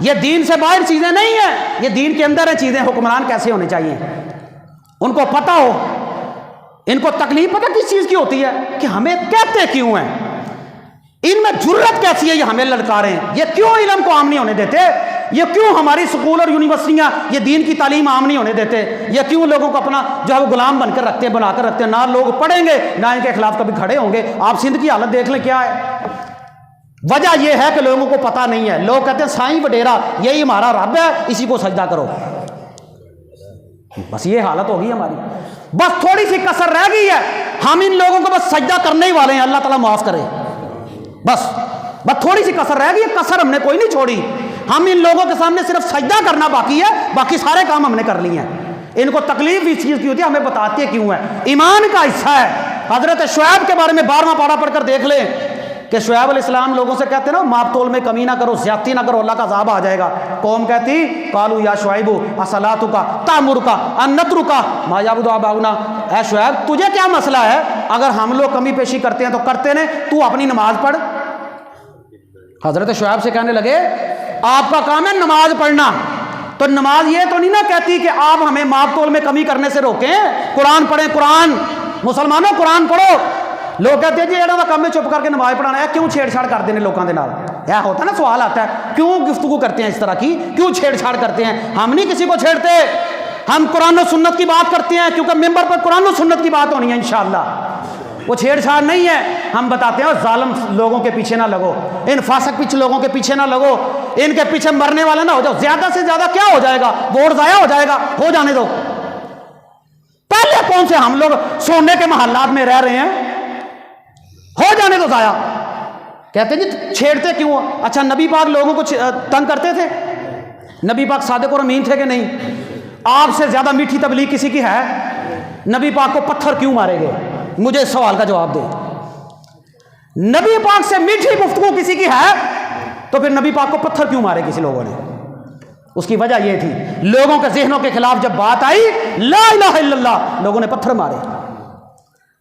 یہ دین سے باہر چیزیں نہیں ہیں، یہ دین کے اندر ہیں چیزیں، حکمران کیسے ہونے چاہیے، ان کو پتہ ہو، ان کو تکلیف پتہ کس چیز کی ہوتی ہے کہ ہمیں کہتے کیوں ہیں، ان میں جرت کیسی ہے یہ ہمیں للکاریں، یہ کیوں علم کو عام نہیں ہونے دیتے، یہ کیوں ہماری سکول اور یونیورسٹیاں یہ دین کی تعلیم عام نہیں ہونے دیتے، یہ کیوں لوگوں کو اپنا جو ہے وہ غلام بن کر رکھتے ہیں، بنا کر رکھتے ہیں، نہ لوگ پڑھیں گے نہ ان کے خلاف کبھی کھڑے ہوں گے۔ آپ سندھ کی حالت دیکھ لیں کیا ہے، وجہ یہ ہے کہ لوگوں کو پتہ نہیں ہے، لوگ کہتے ہیں سائیں وڈیرا یہی ہمارا رب ہے، اسی کو سجدہ کرو، بس یہ حالت ہوگی ہماری، بس تھوڑی سی کسر رہ گئی ہے، ہم ان لوگوں کو بس سجدہ کرنے ہی والے ہیں، اللہ تعالیٰ معاف کرے، بس تھوڑی سی کسر رہ گئی ہے، کسر ہم نے کوئی نہیں چھوڑی، ہم ان لوگوں کے سامنے صرف سجدہ کرنا باقی ہے، باقی سارے کام ہم نے کر لیے ہیں۔ ان کو تکلیف اس چیز کی ہوتی ہے، ہمیں بتاتے کیوں ہے، ایمان کا حصہ ہے۔ حضرت شعیب کے بارے میں 12واں پارہ پڑھ کر دیکھ لیں کہ شعیب علیہ السلام لوگوں سے کہتے ہیں نا ماپ تول میں کمی نہ کرو، زیادتی نہ کرو، اللہ کا عذاب آ جائے گا۔ قوم کہتی قالوا یا شعیب اصلاتک تامرک ان نترک ما یعبد آباؤنا، اے شعیب تجھے کیا مسئلہ ہے، اگر ہم لوگ کمی پیشی کرتے ہیں تو کرتے ہیں، تو اپنی نماز پڑھ۔ حضرت شعیب سے کہنے لگے آپ کا کام ہے نماز پڑھنا، تو نماز یہ تو نہیں نہ کہتی کہ آپ ہمیں ماپ تول میں کمی کرنے سے روکیں، قرآن پڑھیں، قرآن، مسلمانوں قرآن پڑھو۔ لوگ کہتے ہیں جی ایڈا کام میں چپ کر کے نماز پڑھانا ہے، کیوں چھیڑ چھاڑ کرتے ہیں لوگوں کے نال، یہ ہوتا ہے نا، سوال آتا ہے کیوں گفتگو کرتے ہیں اس طرح کی، کیوں چھیڑ چھاڑ کرتے ہیں؟ ہم نہیں کسی کو چھیڑتے، ہم قرآن و سنت کی بات کرتے ہیں، کیونکہ ممبر پر قرآن و سنت کی بات ہونی ہے انشاءاللہ، وہ چھیڑ چھاڑ نہیں ہے۔ ہم بتاتے ہیں ظالم لوگوں کے پیچھے نہ لگو، ان فاسق پیچھے لوگوں کے پیچھے نہ لگو، ان کے پیچھے مرنے والا نہ ہو جاؤ، زیادہ سے زیادہ کیا ہو جائے گا، ووٹ ضائع ہو جائے گا، ہو جانے دو۔ پہلے کون سے ہم لوگ سونے کے محلات میں رہ رہے ہیں، ہو جانے دو ضائع۔ کہتے ہیں جی چھیڑتے کیوں؟ اچھا نبی پاک لوگوں کو تنگ کرتے تھے؟ نبی پاک صادق اور امین تھے کہ نہیں؟ آپ سے زیادہ میٹھی تبلیغ کسی کی ہے؟ نبی پاک کو پتھر کیوں مارے گئے؟ مجھے اس سوال کا جواب دے۔ نبی پاک سے میٹھی گفتگو کسی کی ہے تو پھر نبی پاک کو پتھر کیوں مارے کسی لوگوں نے؟ اس کی وجہ یہ تھی لوگوں کے ذہنوں کے خلاف جب بات آئی لا الہ الا اللہ، لوگوں نے پتھر مارے۔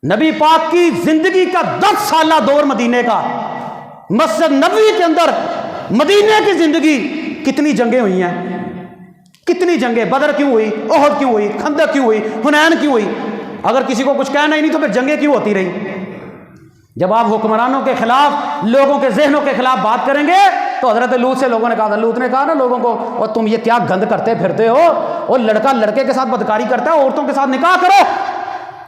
نبی پاک کی زندگی کا 10 سالہ دور مدینے کا، مسجد نبوی کے اندر مدینے کی زندگی، کتنی جنگیں ہوئی ہیں، کتنی جنگیں، بدر کیوں ہوئی، احد کیوں ہوئی، خندق کیوں ہوئی، حنین کیوں ہوئی؟ اگر کسی کو کچھ کہنا ہی نہیں تو پھر جنگیں کیوں ہوتی رہی؟ جب آپ حکمرانوں کے خلاف، لوگوں کے ذہنوں کے خلاف بات کریں گے تو حضرت لوط سے لوگوں نے کہا تھا، لوط نے کہا نا لوگوں کو اور تم یہ کیا گند کرتے پھرتے ہو، اور لڑکا لڑکے کے ساتھ بدکاری کرتا ہے، عورتوں کے ساتھ نکاح کرو،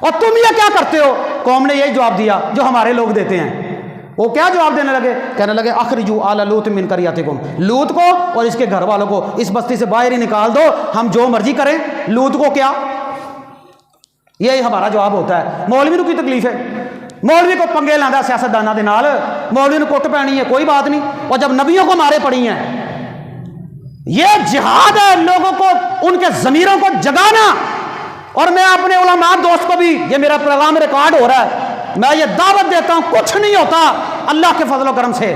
اور تم یہ کیا کرتے ہو؟ قوم نے یہی جواب دیا جو ہمارے لوگ دیتے ہیں۔ وہ کیا جواب دینے لگے؟ کہنے لگے اخرجوا آل لوط من قریتکم، لوط کو اور اس کے گھر والوں کو اس بستی سے باہر ہی نکال دو، ہم جو مرضی کریں، لوط کو کیا؟ یہی ہمارا جواب ہوتا ہے۔ مولوی کو کی تکلیف ہے، مولوی کو پنگے لانا سیاست دانوں کے نال، مولوی نے کٹ پینی ہے کوئی بات نہیں، اور جب نبیوں کو مارے پڑی ہیں، یہ جہاد ہے لوگوں کو ان کے ضمیروں کو جگانا۔ اور میں اپنے علماء دوست کو بھی، یہ میرا پروگرام ریکارڈ ہو رہا ہے، میں یہ دعوت دیتا ہوں، کچھ نہیں ہوتا اللہ کے فضل و کرم سے،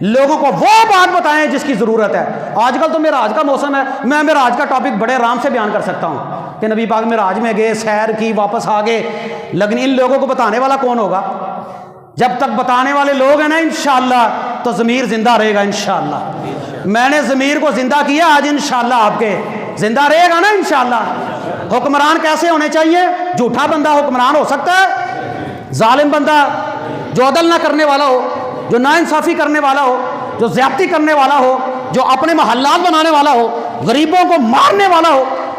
لوگوں کو وہ بات بتائیں جس کی ضرورت ہے۔ آج کل تو معراج کا موسم ہے، میں معراج کا ٹاپک بڑے آرام سے بیان کر سکتا ہوں کہ نبی پاک معراج میں گئے، سیر کی، واپس آ گئے، لیکن ان لوگوں کو بتانے والا کون ہوگا؟ جب تک بتانے والے لوگ ہیں نا انشاءاللہ تو ضمیر زندہ رہے گا انشاءاللہ۔ میں نے ضمیر کو زندہ کیا، آج انشاءاللہ آپ کے زندہ رہے گا نا انشاءاللہ۔ حکمران کیسے ہونے چاہیے؟ جھوٹا بندہ حکمران ہو سکتا ہے؟ ظالم بندہ جو عدل نہ کرنے والا ہو، جو ناانصافی کرنے والا ہو، جو زیادتی کرنے والا ہو، جو اپنے محلات بنانے والا ہو، غریبوں کو مارنے والا ہو،